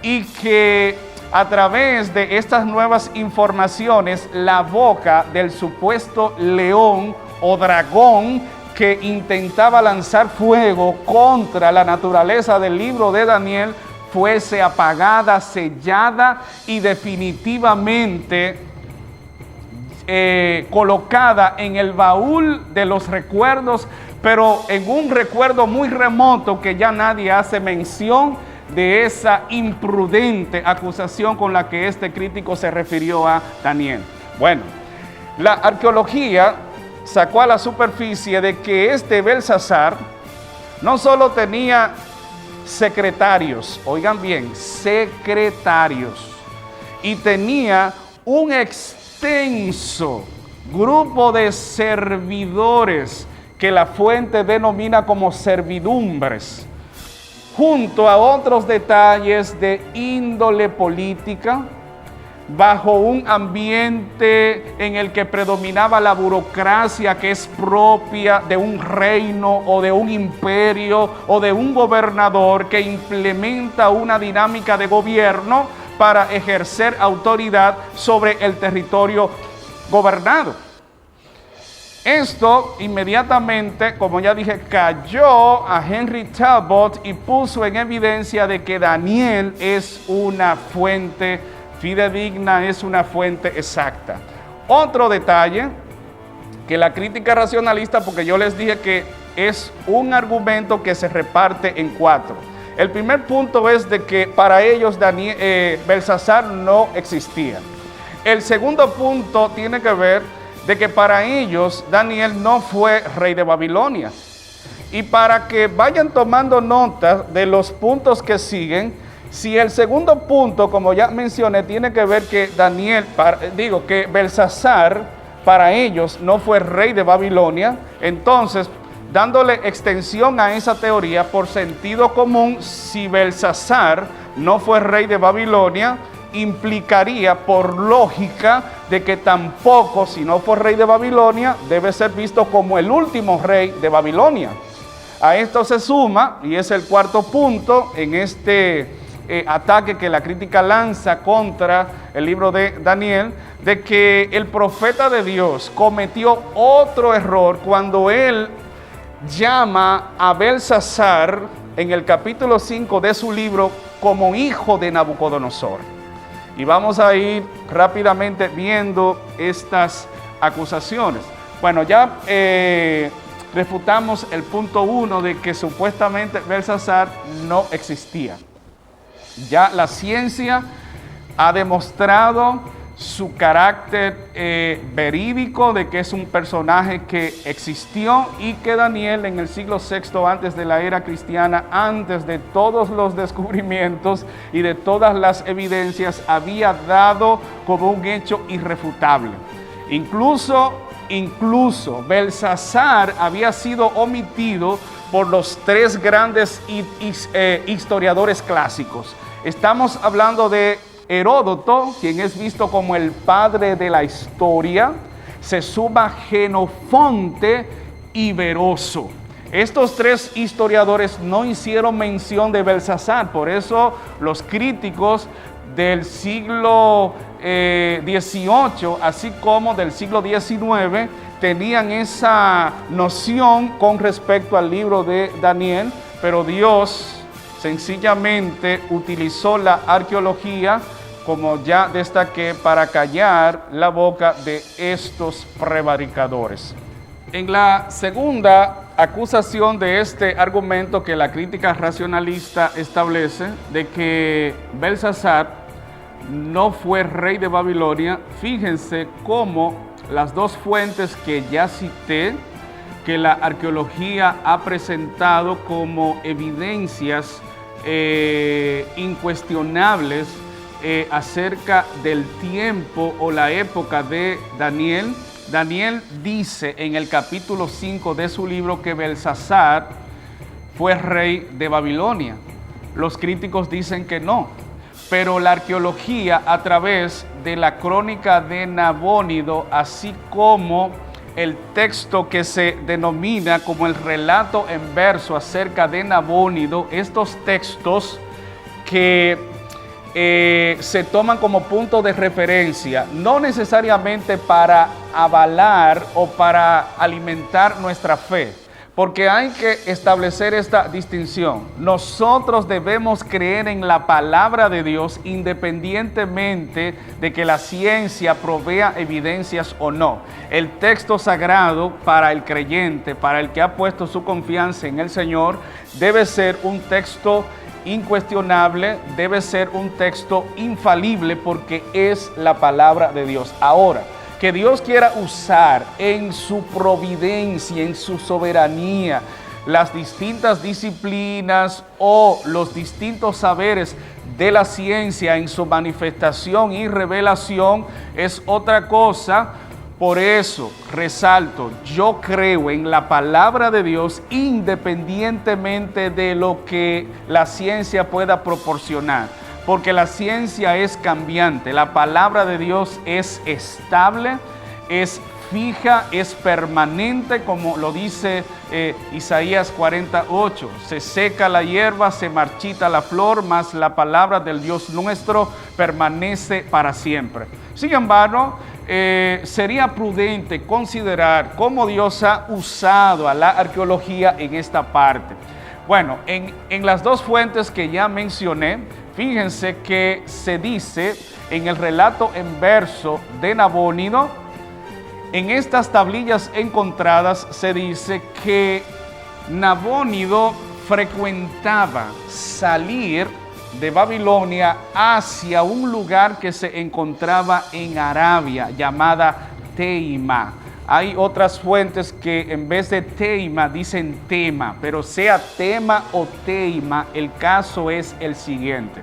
y que a través de estas nuevas informaciones la boca del supuesto león o dragón que intentaba lanzar fuego contra la naturaleza del libro de Daniel fuese apagada, sellada y definitivamente colocada en el baúl de los recuerdos, pero en un recuerdo muy remoto que ya nadie hace mención de esa imprudente acusación con la que este crítico se refirió a Daniel. Bueno, la arqueología sacó a la superficie de que este Belsasar no solo tenía secretarios, oigan bien, secretarios, y tenía un extenso grupo de servidores que la fuente denomina como servidumbres, junto a otros detalles de índole política, bajo un ambiente en el que predominaba la burocracia que es propia de un reino o de un imperio o de un gobernador que implementa una dinámica de gobierno para ejercer autoridad sobre el territorio gobernado. Esto inmediatamente, como ya dije, cayó a Henry Talbot y puso en evidencia de que Daniel es una fuente fidedigna, es una fuente exacta. Otro detalle, que la crítica racionalista, porque yo les dije que es un argumento que se reparte en cuatro. El primer punto es de que para ellos Belsasar no existía. El segundo punto tiene que ver de que para ellos Daniel no fue rey de Babilonia. Y para que vayan tomando nota de los puntos que siguen, si el segundo punto, como ya mencioné, tiene que ver que que Belsasar para ellos no fue rey de Babilonia, entonces, dándole extensión a esa teoría, por sentido común, si Belsasar no fue rey de Babilonia, implicaría por lógica de que tampoco, si no fue rey de Babilonia, debe ser visto como el último rey de Babilonia. A esto se suma, y es el cuarto punto en este ataque que la crítica lanza contra el libro de Daniel, de que el profeta de Dios cometió otro error cuando él llama a Belsasar en el capítulo 5 de su libro como hijo de Nabucodonosor. Y vamos a ir rápidamente viendo estas acusaciones. Bueno, ya refutamos el punto 1 de que supuestamente Belsasar no existía. Ya la ciencia ha demostrado su carácter verídico de que es un personaje que existió y que Daniel en el siglo VI antes de la era cristiana, antes de todos los descubrimientos y de todas las evidencias, había dado como un hecho irrefutable. Incluso Belsasar había sido omitido por los tres grandes historiadores clásicos. Estamos hablando de Heródoto, quien es visto como el padre de la historia, se suma Jenofonte y Beroso. Estos tres historiadores no hicieron mención de Belsasar, por eso los críticos del siglo XVIII, así como del siglo XIX, tenían esa noción con respecto al libro de Daniel, pero Dios sencillamente utilizó la arqueología, como ya destaqué, para callar la boca de estos prevaricadores. En la segunda acusación de este argumento que la crítica racionalista establece, de que Belsasar no fue rey de Babilonia, fíjense cómo las dos fuentes que ya cité que la arqueología ha presentado como evidencias incuestionables acerca del tiempo o la época de Daniel. Daniel dice en el capítulo 5 de su libro que Belsasar fue rey de Babilonia. Los críticos dicen que no, pero la arqueología a través de la crónica de Nabónido, así como el texto que se denomina como el relato en verso acerca de Nabónido, estos textos que se toman como punto de referencia, no necesariamente para avalar o para alimentar nuestra fe, porque hay que establecer esta distinción. Nosotros debemos creer en la palabra de Dios independientemente de que la ciencia provea evidencias o no. El texto sagrado para el creyente, para el que ha puesto su confianza en el Señor, debe ser un texto incuestionable, debe ser un texto infalible porque es la palabra de Dios. Ahora, que Dios quiera usar en su providencia, en su soberanía, las distintas disciplinas o los distintos saberes de la ciencia en su manifestación y revelación es otra cosa. Por eso resalto, yo creo en la palabra de Dios independientemente de lo que la ciencia pueda proporcionar, porque la ciencia es cambiante, la palabra de Dios es estable, es fija, es permanente, como lo dice Isaías 48, se seca la hierba, se marchita la flor, mas la palabra del Dios nuestro permanece para siempre. Sin embargo, sería prudente considerar cómo Dios ha usado a la arqueología en esta parte. Bueno, en las dos fuentes que ya mencioné, fíjense que se dice en el relato en verso de Nabónido, en estas tablillas encontradas se dice que Nabónido frecuentaba salir de Babilonia hacia un lugar que se encontraba en Arabia, llamada Teima. Hay otras fuentes que en vez de Teima dicen Tema, pero sea Tema o Teima, el caso es el siguiente.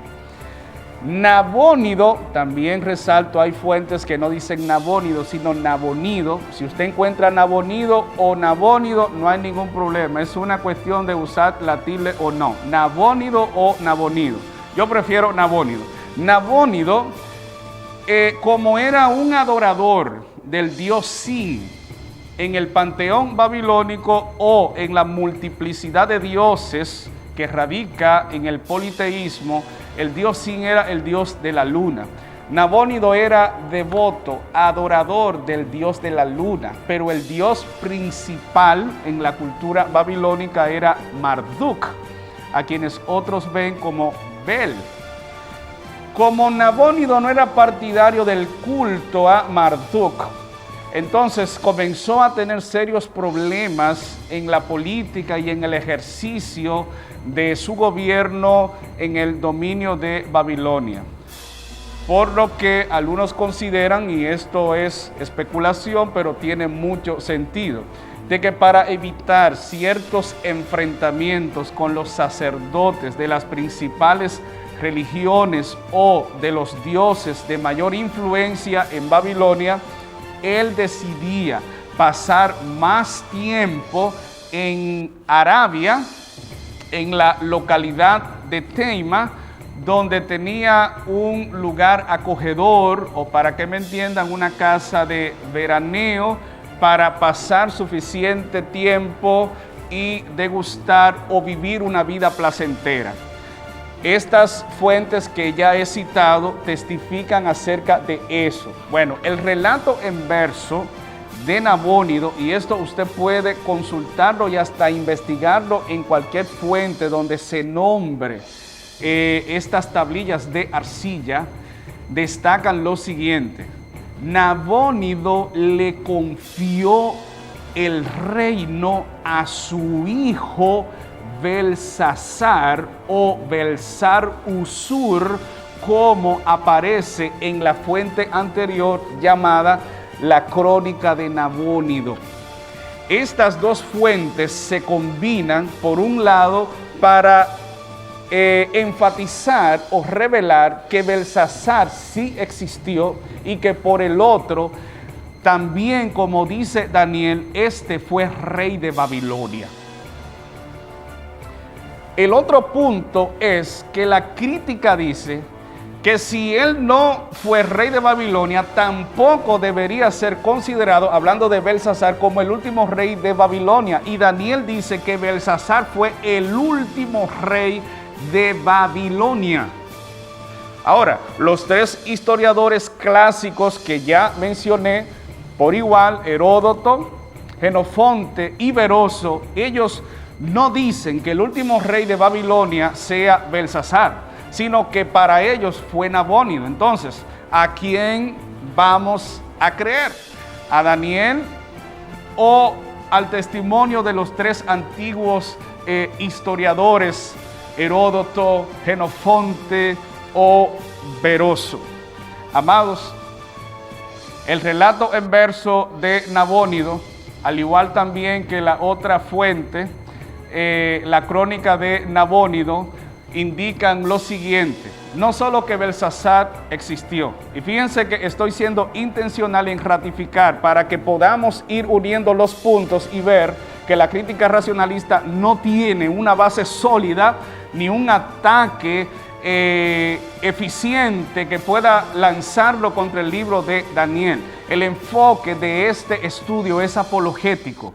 Nabónido, también resalto, hay fuentes que no dicen Nabónido, sino Nabonido. Si usted encuentra Nabonido o Nabónido, no hay ningún problema. Es una cuestión de usar la tilde o no. Nabónido o Nabonido. Yo prefiero Nabónido. Nabónido, como era un adorador del dios Sin en el panteón babilónico o en la multiplicidad de dioses que radica en el politeísmo, el dios Sin era el dios de la luna. Nabónido era devoto, adorador del dios de la luna, pero el dios principal en la cultura babilónica era Marduk, a quienes otros ven como Bel. Como Nabónido no era partidario del culto a Marduk, entonces comenzó a tener serios problemas en la política y en el ejercicio de su gobierno en el dominio de Babilonia. Por lo que algunos consideran, y esto es especulación, pero tiene mucho sentido, de que para evitar ciertos enfrentamientos con los sacerdotes de las principales religiones o de los dioses de mayor influencia en Babilonia, él decidía pasar más tiempo en Arabia, en la localidad de Teima, donde tenía un lugar acogedor, o para que me entiendan, una casa de veraneo para pasar suficiente tiempo y degustar o vivir una vida placentera. Estas fuentes que ya he citado testifican acerca de eso. Bueno, el relato en verso de Nabónido, y esto usted puede consultarlo y hasta investigarlo en cualquier fuente donde se nombre estas tablillas de arcilla, destacan lo siguiente: Nabónido le confió el reino a su hijo Belsasar o Belsar-Usur, como aparece en la fuente anterior llamada la Crónica de Nabónido. estas dos fuentes se combinan, por un lado, para enfatizar o revelar que Belsasar sí existió y que por el otro, también, como dice Daniel, este fue rey de Babilonia. El otro punto es que la crítica dice que si él no fue rey de Babilonia, tampoco debería ser considerado, hablando de Belsasar, como el último rey de Babilonia. Y Daniel dice que Belsasar fue el último rey de Babilonia. Ahora, los tres historiadores clásicos que ya mencioné, por igual, Heródoto, Jenofonte y Beroso, ellos no dicen que el último rey de Babilonia sea Belsasar, sino que para ellos fue Nabónido. Entonces, ¿a quién vamos a creer? ¿A Daniel o al testimonio de los tres antiguos historiadores, Heródoto, Jenofonte o Beroso? Amados, el relato en verso de Nabónido, al igual también que la otra fuente, la crónica de Nabónido, indican lo siguiente: no solo que Belsasar existió, y fíjense que estoy siendo intencional en ratificar para que podamos ir uniendo los puntos y ver que la crítica racionalista no tiene una base sólida ni un ataque eficiente que pueda lanzarlo contra el libro de Daniel. El enfoque de este estudio es apologético.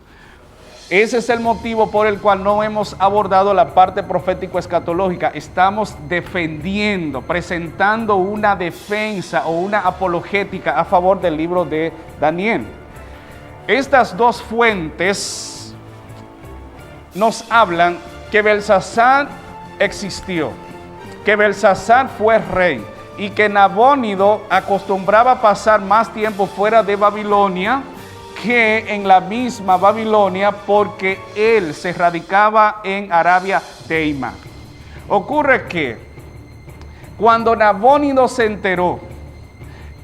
Ese es el motivo por el cual no hemos abordado la parte profético-escatológica. Estamos defendiendo, presentando una defensa o una apologética a favor del libro de Daniel. Estas dos fuentes nos hablan que Belsasar existió, que Belsasar fue rey y que Nabónido acostumbraba pasar más tiempo fuera de Babilonia que en la misma Babilonia, porque él se radicaba en Arabia Teima. Ocurre que cuando Nabónido se enteró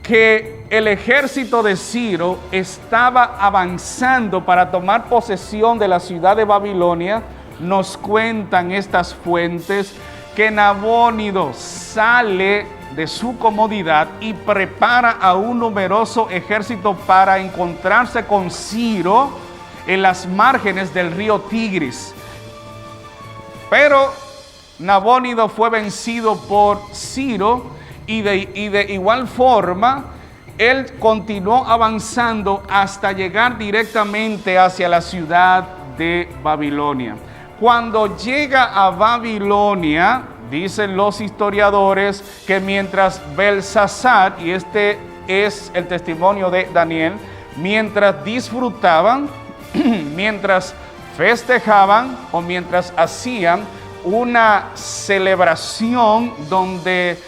que el ejército de Ciro estaba avanzando para tomar posesión de la ciudad de Babilonia, nos cuentan estas fuentes que Nabónido sale de su comodidad y prepara a un numeroso ejército para encontrarse con Ciro en las márgenes del río Tigris. Pero Nabónido fue vencido por Ciro y de igual forma él continuó avanzando hasta llegar directamente hacia la ciudad de Babilonia. Cuando llega a Babilonia, dicen los historiadores que mientras Belsasar, y este es el testimonio de Daniel, mientras disfrutaban, mientras festejaban o mientras hacían una celebración donde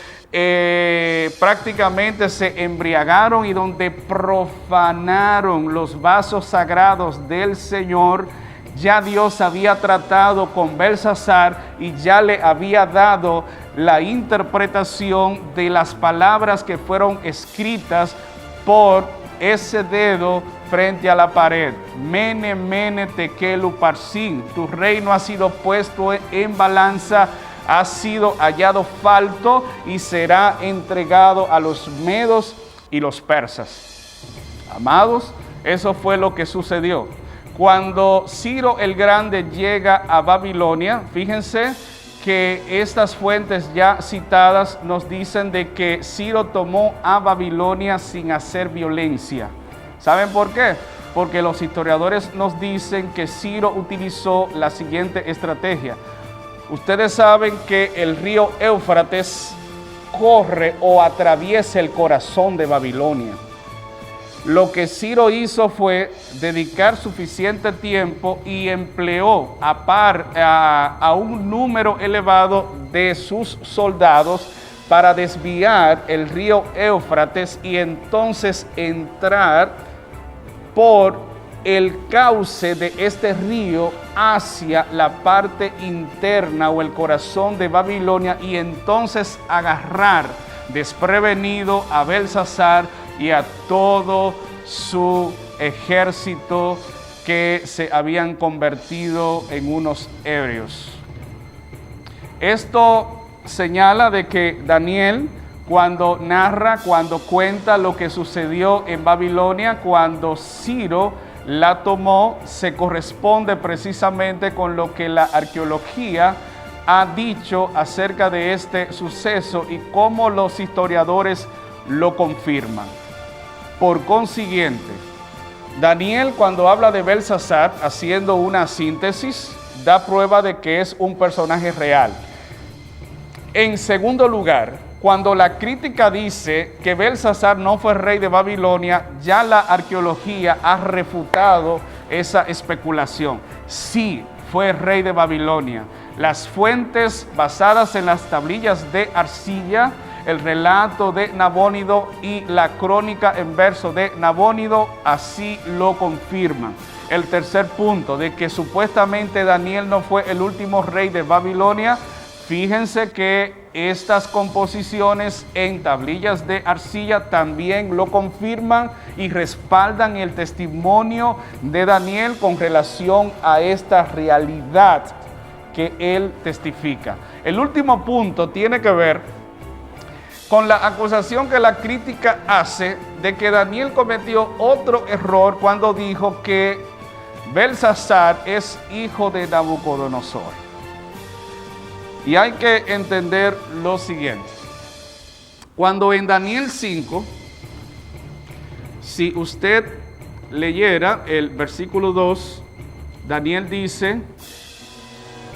prácticamente se embriagaron y donde profanaron los vasos sagrados del Señor, ya Dios había tratado con Belsasar y ya le había dado la interpretación de las palabras que fueron escritas por ese dedo frente a la pared. Mene, mene, tekel uparsin. Tu reino ha sido puesto en balanza, ha sido hallado falto y será entregado a los medos y los persas. Amados, eso fue lo que sucedió. Cuando Ciro el Grande llega a Babilonia, fíjense que estas fuentes ya citadas nos dicen de que Ciro tomó a Babilonia sin hacer violencia. ¿Saben por qué? Porque los historiadores nos dicen que Ciro utilizó la siguiente estrategia. Ustedes saben que el río Éufrates corre o atraviesa el corazón de Babilonia. Lo que Ciro hizo fue dedicar suficiente tiempo y empleó a un número elevado de sus soldados para desviar el río Éufrates y entonces entrar por el cauce de este río hacia la parte interna o el corazón de Babilonia y entonces agarrar desprevenido a Belsasar y a todo su ejército que se habían convertido en unos hebreos. Esto señala de que Daniel, cuando narra, cuando cuenta lo que sucedió en Babilonia, cuando Ciro la tomó, se corresponde precisamente con lo que la arqueología ha dicho acerca de este suceso y cómo los historiadores lo confirman. Por consiguiente, Daniel, cuando habla de Belsasar, haciendo una síntesis, da prueba de que es un personaje real. En segundo lugar, cuando la crítica dice que Belsasar no fue rey de Babilonia, ya la arqueología ha refutado esa especulación. Sí, fue rey de Babilonia. Las fuentes basadas en las tablillas de arcilla, el relato de Nabónido y la crónica en verso de Nabónido así lo confirman. El tercer punto, de que supuestamente Daniel no fue el último rey de Babilonia, fíjense que estas composiciones en tablillas de arcilla también lo confirman y respaldan el testimonio de Daniel con relación a esta realidad que él testifica. El último punto tiene que ver con la acusación que la crítica hace de que Daniel cometió otro error cuando dijo que Belsasar es hijo de Nabucodonosor. Y hay que entender lo siguiente. Cuando en Daniel 5, si usted leyera el versículo 2, Daniel dice: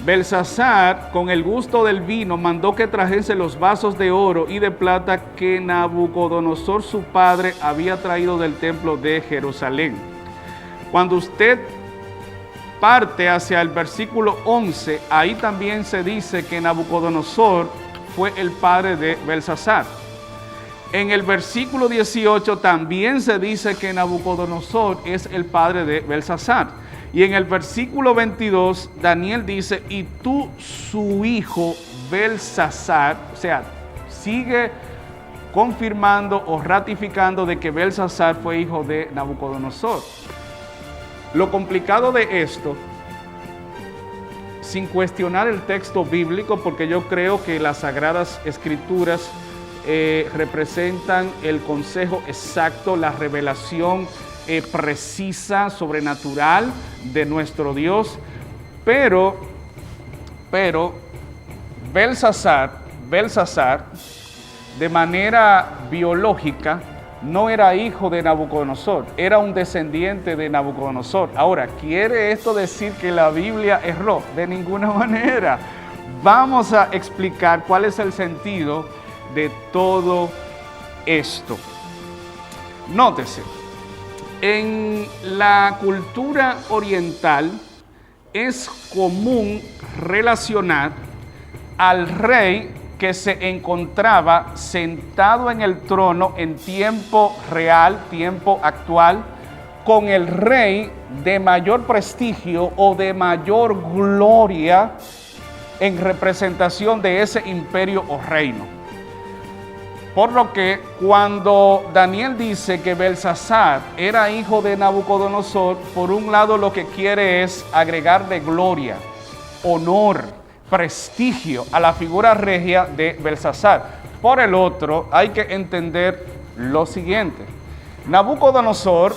Belsasar, con el gusto del vino, mandó que trajese los vasos de oro y de plata que Nabucodonosor su padre había traído del templo de Jerusalén. Cuando usted parte hacia el versículo 11, ahí también se dice que Nabucodonosor fue el padre de Belsasar. En el versículo 18 también se dice que Nabucodonosor es el padre de Belsasar. Y en el versículo 22, Daniel dice: y tú, su hijo Belsasar, o sea, sigue confirmando o ratificando de que Belsasar fue hijo de Nabucodonosor. Lo complicado de esto, sin cuestionar el texto bíblico, porque yo creo que las Sagradas Escrituras representan el consejo exacto, la revelación precisa, sobrenatural de nuestro Dios, pero Belsasar, de manera biológica, no era hijo de Nabucodonosor, era un descendiente de Nabucodonosor. Ahora, ¿quiere esto decir que la Biblia erró? De ninguna manera. Vamos a explicar cuál es el sentido de todo esto. Nótese, en la cultura oriental es común relacionar al rey que se encontraba sentado en el trono en tiempo real, tiempo actual, con el rey de mayor prestigio o de mayor gloria en representación de ese imperio o reino. Por lo que cuando Daniel dice que Belsasar era hijo de Nabucodonosor, por un lado lo que quiere es agregarle gloria, honor, prestigio a la figura regia de Belsasar. Por el otro, hay que entender lo siguiente. Nabucodonosor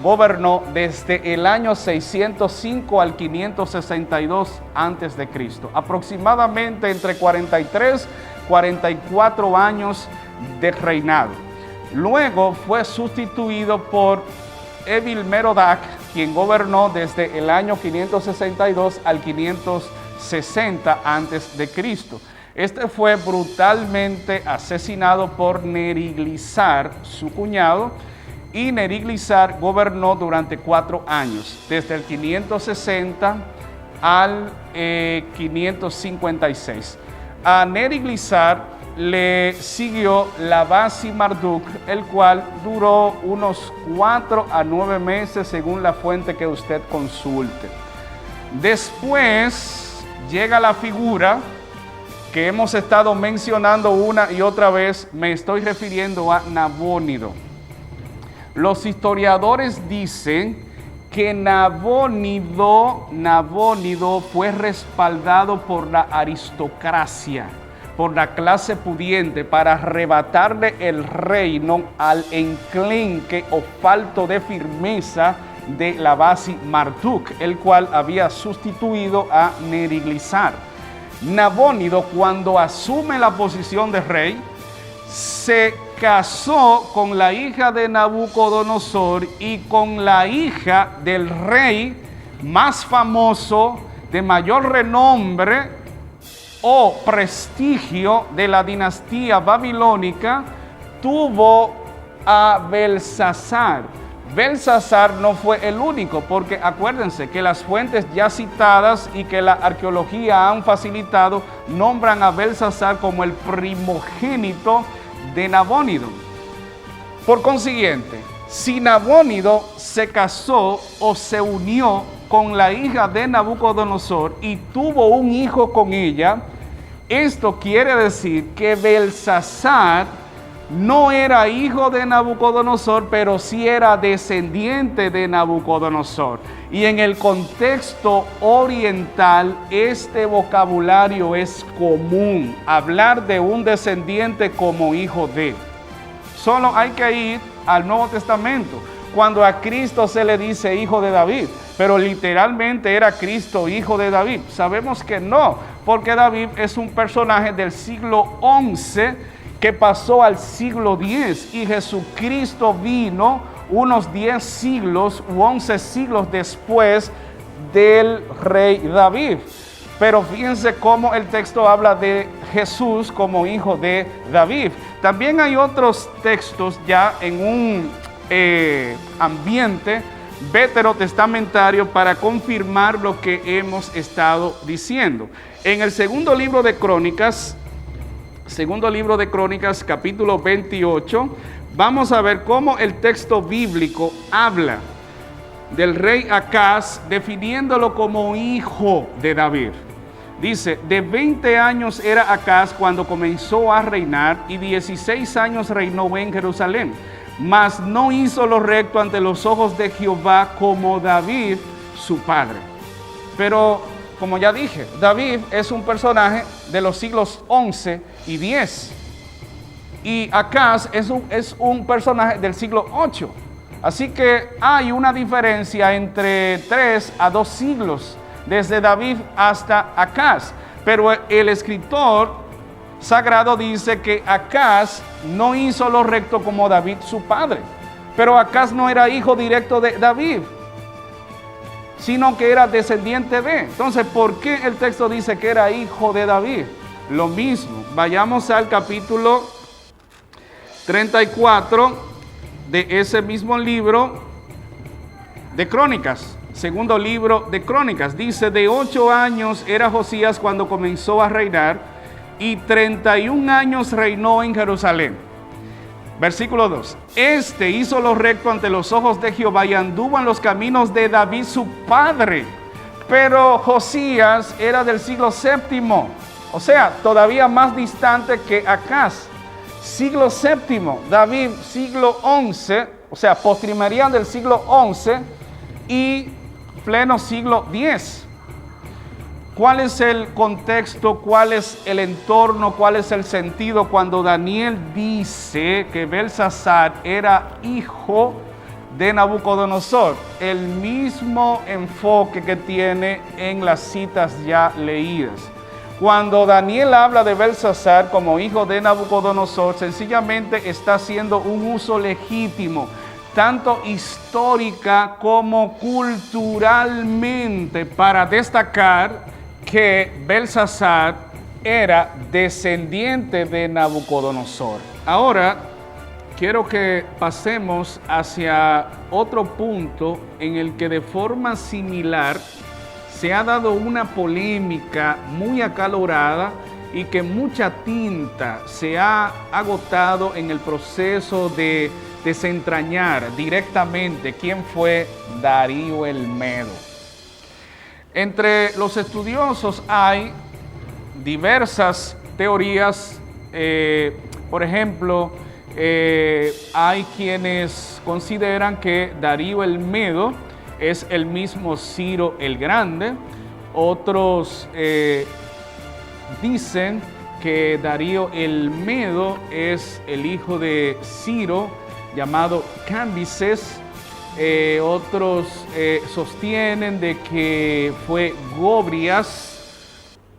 gobernó desde el año 605 al 562 a.C., aproximadamente entre 43 y 44 años de reinado. Luego fue sustituido por Evil-Merodach, quien gobernó desde el año 562 al 560 a.C. Este fue brutalmente asesinado por Neriglissar, su cuñado, y Neriglissar gobernó durante 4 años, desde el 560 al 556. A Neriglissar le siguió Labasi-Marduk, el cual duró unos 4 a 9 meses según la fuente que usted consulte. Después llega la figura que hemos estado mencionando una y otra vez, me estoy refiriendo a Nabónido. Los historiadores dicen que Nabónido fue respaldado por la aristocracia, por la clase pudiente, para arrebatarle el reino al enclenque o falto de firmeza de Labasi Marduk, el cual había sustituido a Neriglissar. Nabónido, cuando asume la posición de rey, se casó con la hija de Nabucodonosor y con la hija del rey más famoso, de mayor renombre o prestigio de la dinastía babilónica, tuvo a Belsasar. Belsasar no fue el único, porque acuérdense que las fuentes ya citadas y que la arqueología han facilitado nombran a Belsasar como el primogénito de Nabónido. Por consiguiente, si Nabónido se casó o se unió con la hija de Nabucodonosor y tuvo un hijo con ella, esto quiere decir que Belsasar no era hijo de Nabucodonosor, pero sí era descendiente de Nabucodonosor. Y en el contexto oriental, este vocabulario es común, hablar de un descendiente como hijo de. Solo hay que ir al Nuevo Testamento, cuando a Cristo se le dice hijo de David, pero literalmente era Cristo hijo de David. Sabemos que no, porque David es un personaje del siglo XI que pasó al siglo X, y Jesucristo vino unos 10 siglos u 11 siglos después del rey David. Pero fíjense cómo el texto habla de Jesús como hijo de David. También hay otros textos ya en un ambiente veterotestamentario para confirmar lo que hemos estado diciendo. En el segundo libro de Crónicas, capítulo 28, vamos a ver cómo el texto bíblico habla del rey Acaz, definiéndolo como hijo de David. Dice, de 20 años era Acaz cuando comenzó a reinar, y 16 años reinó en Jerusalén. Mas no hizo lo recto ante los ojos de Jehová como David, su padre. Pero, como ya dije, David es un personaje de los siglos XI y X. Y Acaz es un personaje del siglo VIII. Así que hay una diferencia entre 3 a 2 siglos, desde David hasta Acaz. Pero el escritor sagrado dice que Acaz no hizo lo recto como David, su padre. Pero Acaz no era hijo directo de David, sino que era descendiente de. Entonces, ¿por qué el texto dice que era hijo de David? Lo mismo, vayamos al capítulo 34 de ese mismo libro de Crónicas, segundo libro de Crónicas. Dice, de 8 años era Josías cuando comenzó a reinar, y 31 años reinó en Jerusalén. Versículo 2. Este hizo lo recto ante los ojos de Jehová y anduvo en los caminos de David su padre. Pero Josías era del siglo VII, o sea, todavía más distante que Acaz. Siglo VII, David siglo XI, o sea, postrimería del siglo XI y pleno siglo X. ¿Cuál es el contexto? ¿Cuál es el entorno? ¿Cuál es el sentido cuando Daniel dice que Belsasar era hijo de Nabucodonosor? El mismo enfoque que tiene en las citas ya leídas. Cuando Daniel habla de Belsasar como hijo de Nabucodonosor, sencillamente está haciendo un uso legítimo, tanto histórica como culturalmente, para destacar que Belsasar era descendiente de Nabucodonosor. Ahora, quiero que pasemos hacia otro punto en el que de forma similar se ha dado una polémica muy acalorada y que mucha tinta se ha agotado en el proceso de desentrañar directamente quién fue Darío el Medo. Entre los estudiosos hay diversas teorías. Por ejemplo, hay quienes consideran que Darío el Medo es el mismo Ciro el Grande. Otros dicen que Darío el Medo es el hijo de Ciro, llamado Cambises. Otros sostienen de que fue Gobrias,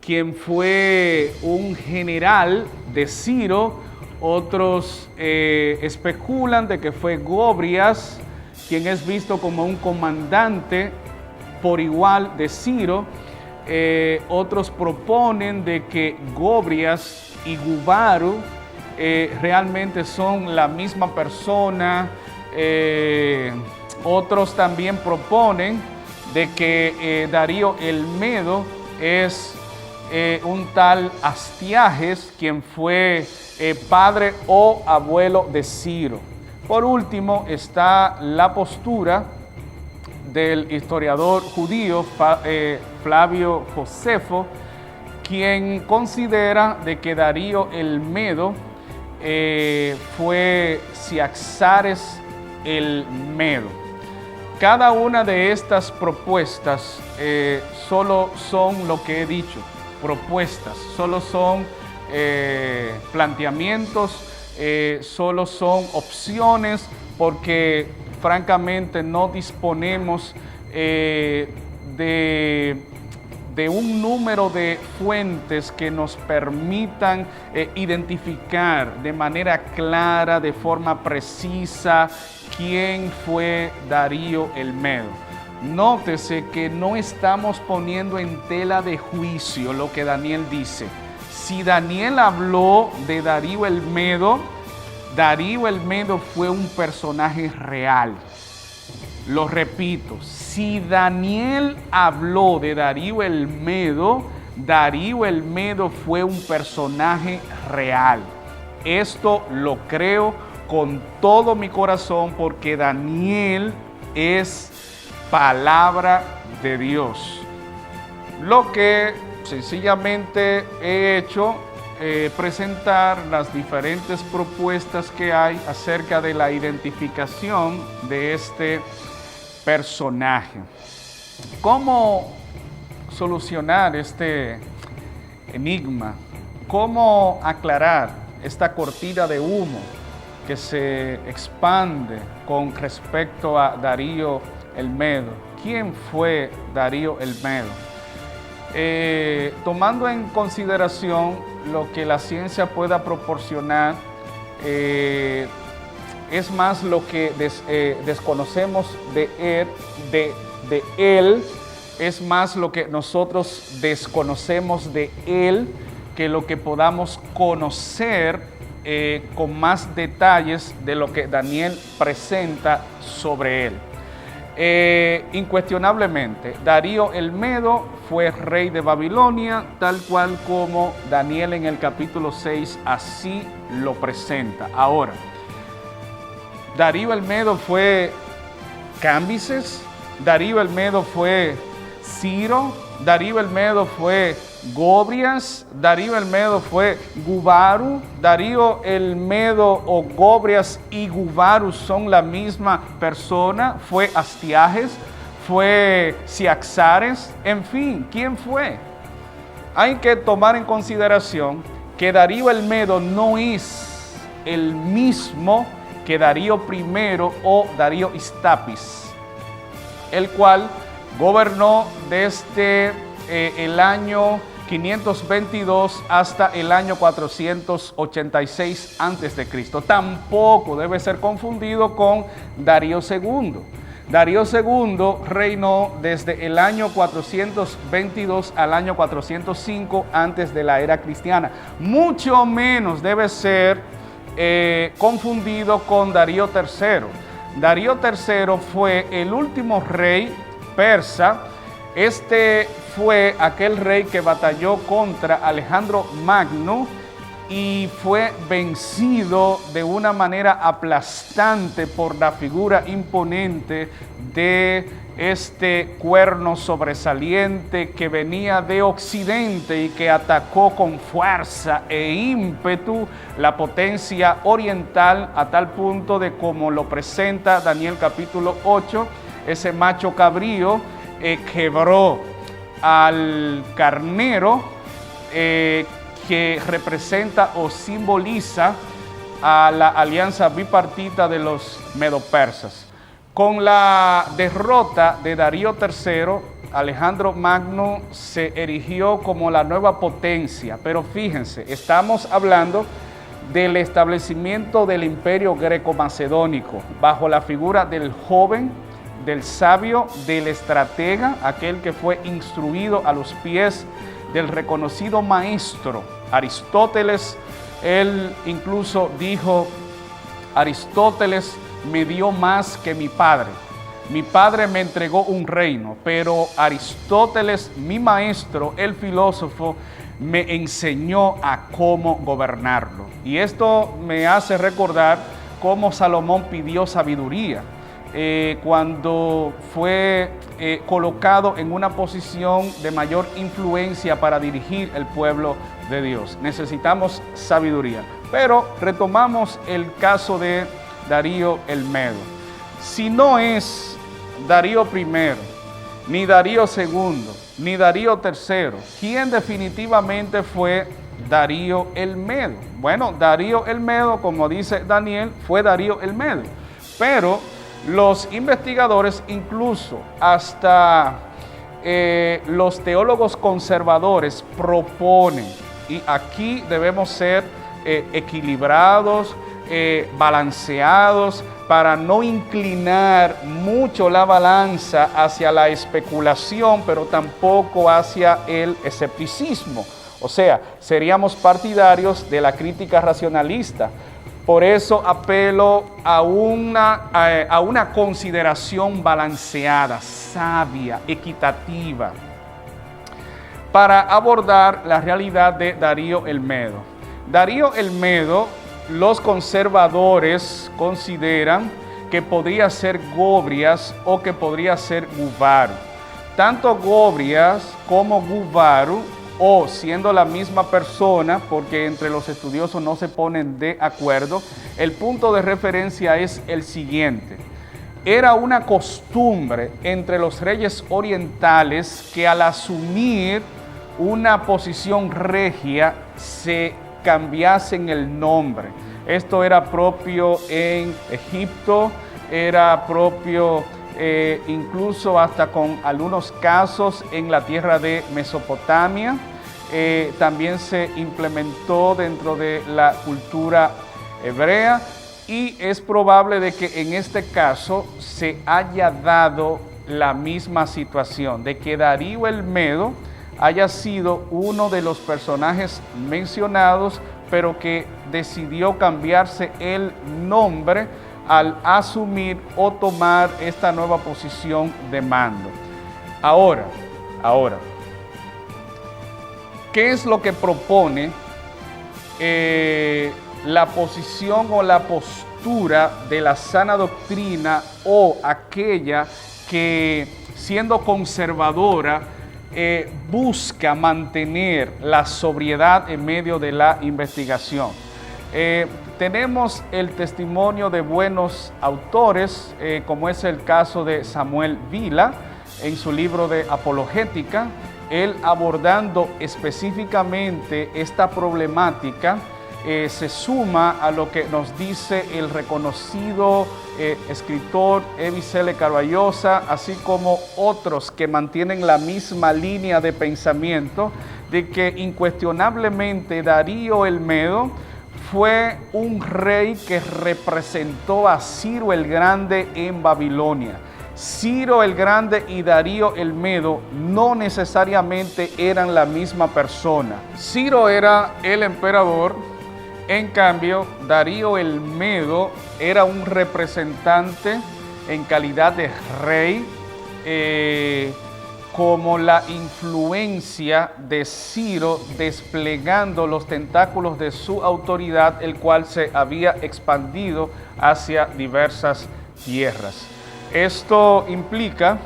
quien fue un general de Ciro. Otros especulan de que fue Gobrias, quien es visto como un comandante por igual de Ciro. Otros proponen de que Gobrias y Gubaru realmente son la misma persona. Otros también proponen de que Darío el Medo es un tal Astiages, quien fue padre o abuelo de Ciro. Por último está la postura del historiador judío Flavio Josefo, quien considera de que Darío el Medo fue Ciaxares el Medo. Cada una de estas propuestas solo son lo que he dicho, propuestas, solo son planteamientos, solo son opciones, porque francamente no disponemos de un número de fuentes que nos permitan identificar de manera clara, de forma precisa, quién fue Darío el Medo. Nótese que no estamos poniendo en tela de juicio lo que Daniel dice. Si Daniel habló de Darío el Medo fue un personaje real. Lo repito, si Daniel habló de Darío el Medo fue un personaje real. Esto lo creo con todo mi corazón, porque Daniel es palabra de Dios. Lo que sencillamente he hecho presentar las diferentes propuestas que hay acerca de la identificación de este personaje. ¿Cómo solucionar este enigma? ¿Cómo aclarar esta cortina de humo que se expande con respecto a Darío el Medo? ¿Quién fue Darío el Medo? Tomando en consideración lo que la ciencia pueda proporcionar, es más lo que desconocemos de él, es más lo que nosotros desconocemos de él que lo que podamos conocer con más detalles de lo que Daniel presenta sobre él. Incuestionablemente, Darío el Medo fue rey de Babilonia, tal cual como Daniel en el capítulo 6 así lo presenta. Ahora, Darío el Medo fue Cambises, Darío el Medo fue Ciro, Darío el Medo fue Gobrias, Darío el Medo fue Gubaru. Darío el Medo o Gobrias y Gubaru son la misma persona. Fue Astiages, fue Ciaxares, en fin, ¿quién fue? Hay que tomar en consideración que Darío el Medo no es el mismo que Darío I o Darío Istapis, el cual gobernó desde el año 522 hasta el año 486 a.C. Tampoco debe ser confundido con Darío II. Darío II reinó desde el año 422 al año 405 antes de la era cristiana. Mucho menos debe ser confundido con Darío III. Darío III fue el último rey persa. Este fue aquel rey que batalló contra Alejandro Magno y fue vencido de una manera aplastante por la figura imponente de este cuerno sobresaliente que venía de Occidente y que atacó con fuerza e ímpetu la potencia oriental, a tal punto de como lo presenta Daniel capítulo 8, ese macho cabrío quebró al carnero que representa o simboliza a la alianza bipartita de los medo-persas. Con la derrota de Darío III, Alejandro Magno se erigió como la nueva potencia, pero fíjense, estamos hablando del establecimiento del imperio greco-macedónico bajo la figura del joven, del sabio, del estratega, aquel que fue instruido a los pies del reconocido maestro Aristóteles. Él incluso dijo: Aristóteles me dio más que mi padre. Mi padre me entregó un reino, pero Aristóteles, mi maestro, el filósofo, me enseñó a cómo gobernarlo. Y esto me hace recordar cómo Salomón pidió sabiduría cuando fue colocado en una posición de mayor influencia para dirigir el pueblo de Dios. Necesitamos sabiduría. Pero retomamos el caso de Darío el Medo. Si no es Darío I, ni Darío II, ni Darío III, ¿quién definitivamente fue Darío el Medo? Bueno, Darío el Medo, como dice Daniel, fue Darío el Medo. Pero los investigadores, incluso hasta los teólogos conservadores, proponen, y aquí debemos ser equilibrados, balanceados, para no inclinar mucho la balanza hacia la especulación, pero tampoco hacia el escepticismo. O sea, seríamos partidarios de la crítica racionalista. Por eso apelo a una consideración balanceada, sabia, equitativa, para abordar la realidad de Darío el Medo. Darío el Medo, los conservadores consideran que podría ser Gobrias o que podría ser Guvaru. Tanto Gobrias como Guvaru, o siendo la misma persona, porque entre los estudiosos no se ponen de acuerdo, el punto de referencia es el siguiente. Era una costumbre entre los reyes orientales que al asumir una posición regia se cambiasen el nombre. Esto era propio en Egipto, era propio incluso hasta con algunos casos en la tierra de Mesopotamia. También se implementó dentro de la cultura hebrea, y es probable de que en este caso se haya dado la misma situación, de que Darío el Medo haya sido uno de los personajes mencionados, pero que decidió cambiarse el nombre al asumir o tomar esta nueva posición de mando. Ahora, ¿qué es lo que propone la posición o la postura de la sana doctrina, o aquella que, siendo conservadora, busca mantener la sobriedad en medio de la investigación? Tenemos el testimonio de buenos autores, como es el caso de Samuel Vila, en su libro de Apologética, él abordando específicamente esta problemática. Se suma a lo que nos dice el reconocido escritor Evisele Carballosa, así como otros que mantienen la misma línea de pensamiento, de que incuestionablemente Darío el Medo fue un rey que representó a Ciro el Grande en Babilonia. Ciro el Grande y Darío el Medo no necesariamente eran la misma persona. Ciro era el emperador, en cambio Darío el Medo era un representante en calidad de rey, como la influencia de Ciro desplegando los tentáculos de su autoridad, el cual se había expandido hacia diversas tierras. Esto implica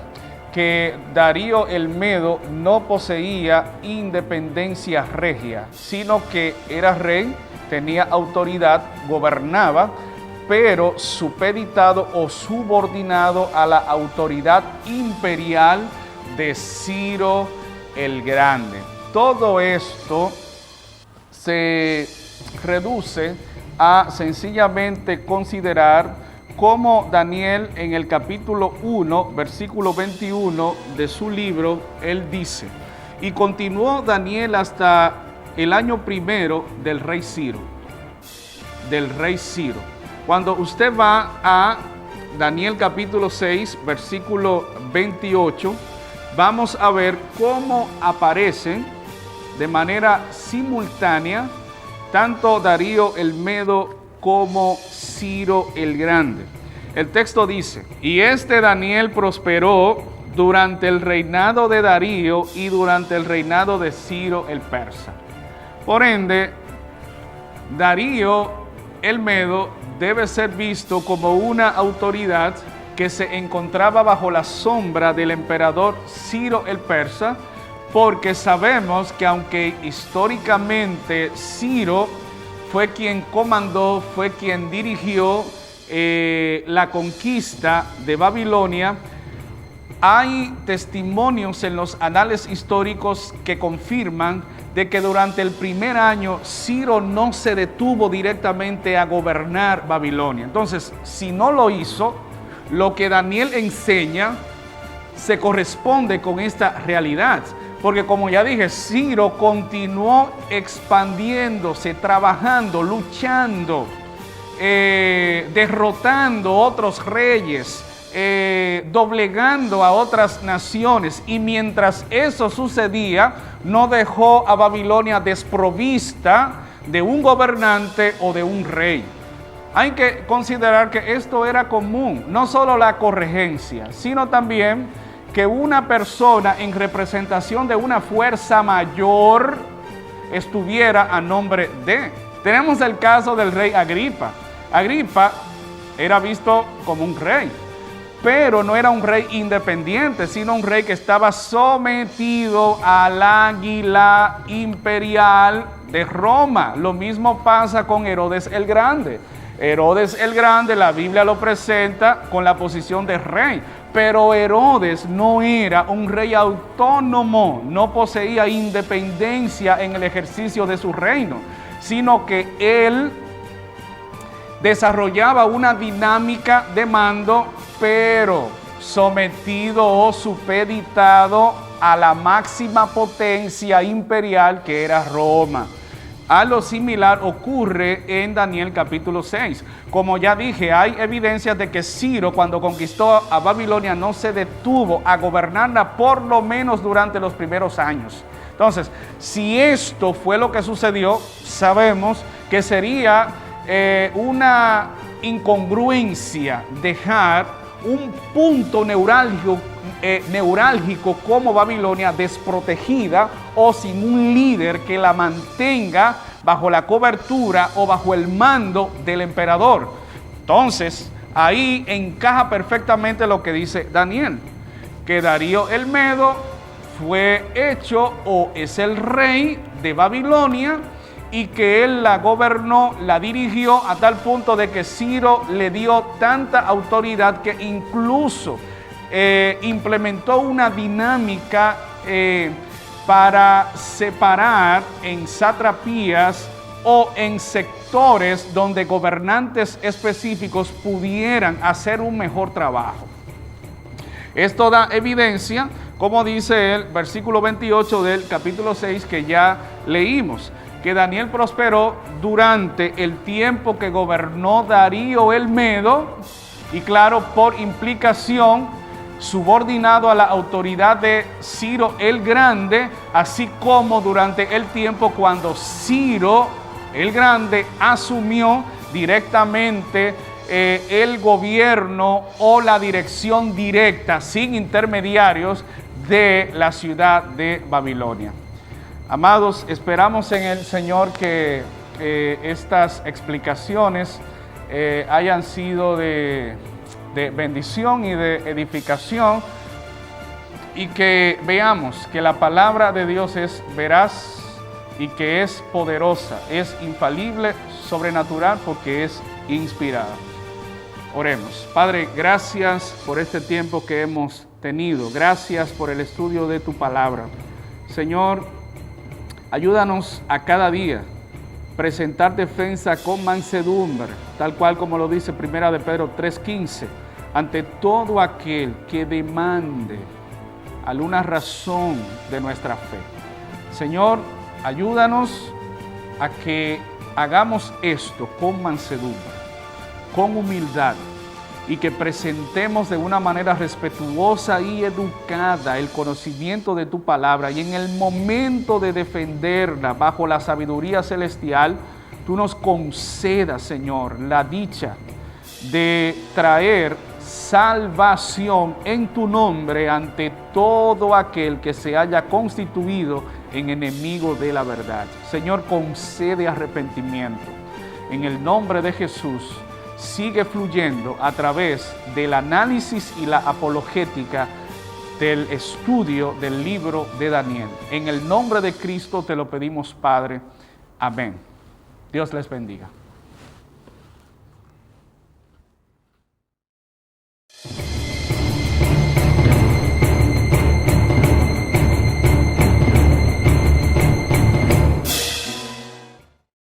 que Darío el Medo no poseía independencia regia, sino que era rey, tenía autoridad, gobernaba, pero supeditado o subordinado a la autoridad imperial de Ciro el Grande. Todo esto se reduce a sencillamente considerar cómo Daniel en el capítulo 1, versículo 21 de su libro, él dice: y continuó Daniel hasta el año primero del rey Ciro. Cuando usted va a Daniel capítulo 6, versículo 28, vamos a ver cómo aparecen de manera simultánea tanto Darío el Medo como Ciro el Grande. El texto dice: y Daniel prosperó durante el reinado de Darío y durante el reinado de Ciro el Persa. Por ende, Darío el Medo debe ser visto como una autoridad que se encontraba bajo la sombra del emperador Ciro el Persa, porque sabemos que aunque históricamente Ciro fue quien comandó, fue quien dirigió la conquista de Babilonia, hay testimonios en los anales históricos que confirman de que durante el primer año Ciro no se detuvo directamente a gobernar Babilonia. Entonces, si no lo hizo, lo que Daniel enseña se corresponde con esta realidad. Porque como ya dije, Ciro continuó expandiéndose, trabajando, luchando, derrotando otros reyes, doblegando a otras naciones. Y mientras eso sucedía, no dejó a Babilonia desprovista de un gobernante o de un rey. Hay que considerar que esto era común, no solo la corregencia, sino también que una persona en representación de una fuerza mayor estuviera a nombre de. Tenemos el caso del rey Agripa. Agripa era visto como un rey, pero no era un rey independiente, sino un rey que estaba sometido al águila imperial de Roma. Lo mismo pasa con Herodes el Grande. Herodes el Grande, la Biblia lo presenta con la posición de rey, pero Herodes no era un rey autónomo, no poseía independencia en el ejercicio de su reino, sino que él desarrollaba una dinámica de mando, pero sometido o supeditado a la máxima potencia imperial que era Roma. Algo similar ocurre en Daniel capítulo 6. Como ya dije, hay evidencias de que Ciro, cuando conquistó a Babilonia, no se detuvo a gobernarla, por lo menos durante los primeros años. Entonces, si esto fue lo que sucedió, sabemos que sería una incongruencia dejar un punto neurálgico como Babilonia desprotegida o sin un líder que la mantenga bajo la cobertura o bajo el mando del emperador. Entonces, ahí encaja perfectamente lo que dice Daniel, que Darío el Medo fue hecho o es el rey de Babilonia y que él la gobernó, la dirigió a tal punto de que Ciro le dio tanta autoridad que incluso implementó una dinámica para separar en satrapías o en sectores donde gobernantes específicos pudieran hacer un mejor trabajo. Esto da evidencia, como dice el versículo 28 del capítulo 6 que ya leímos, que Daniel prosperó durante el tiempo que gobernó Darío el Medo y, claro, por implicación, subordinado a la autoridad de Ciro el Grande, así como durante el tiempo cuando Ciro el Grande asumió directamente el gobierno o la dirección directa, sin intermediarios, de la ciudad de Babilonia. Amados, esperamos en el Señor que estas explicaciones hayan sido de bendición y de edificación, y que veamos que la palabra de Dios es veraz y que es poderosa, es infalible, sobrenatural, porque es inspirada. Oremos. Padre, gracias por este tiempo que hemos tenido. Gracias por el estudio de tu palabra. Señor, ayúdanos a cada día presentar defensa con mansedumbre, tal cual como lo dice 1 de Pedro 3:15, ante todo aquel que demande alguna razón de nuestra fe. Señor, ayúdanos a que hagamos esto con mansedumbre, con humildad, y que presentemos de una manera respetuosa y educada el conocimiento de tu palabra, y en el momento de defenderla bajo la sabiduría celestial, tú nos concedas, Señor, la dicha de traer salvación en tu nombre ante todo aquel que se haya constituido en enemigo de la verdad. Señor, concede arrepentimiento. En el nombre de Jesús, sigue fluyendo a través del análisis y la apologética del estudio del libro de Daniel. En el nombre de Cristo te lo pedimos, Padre. Amén. Dios les bendiga.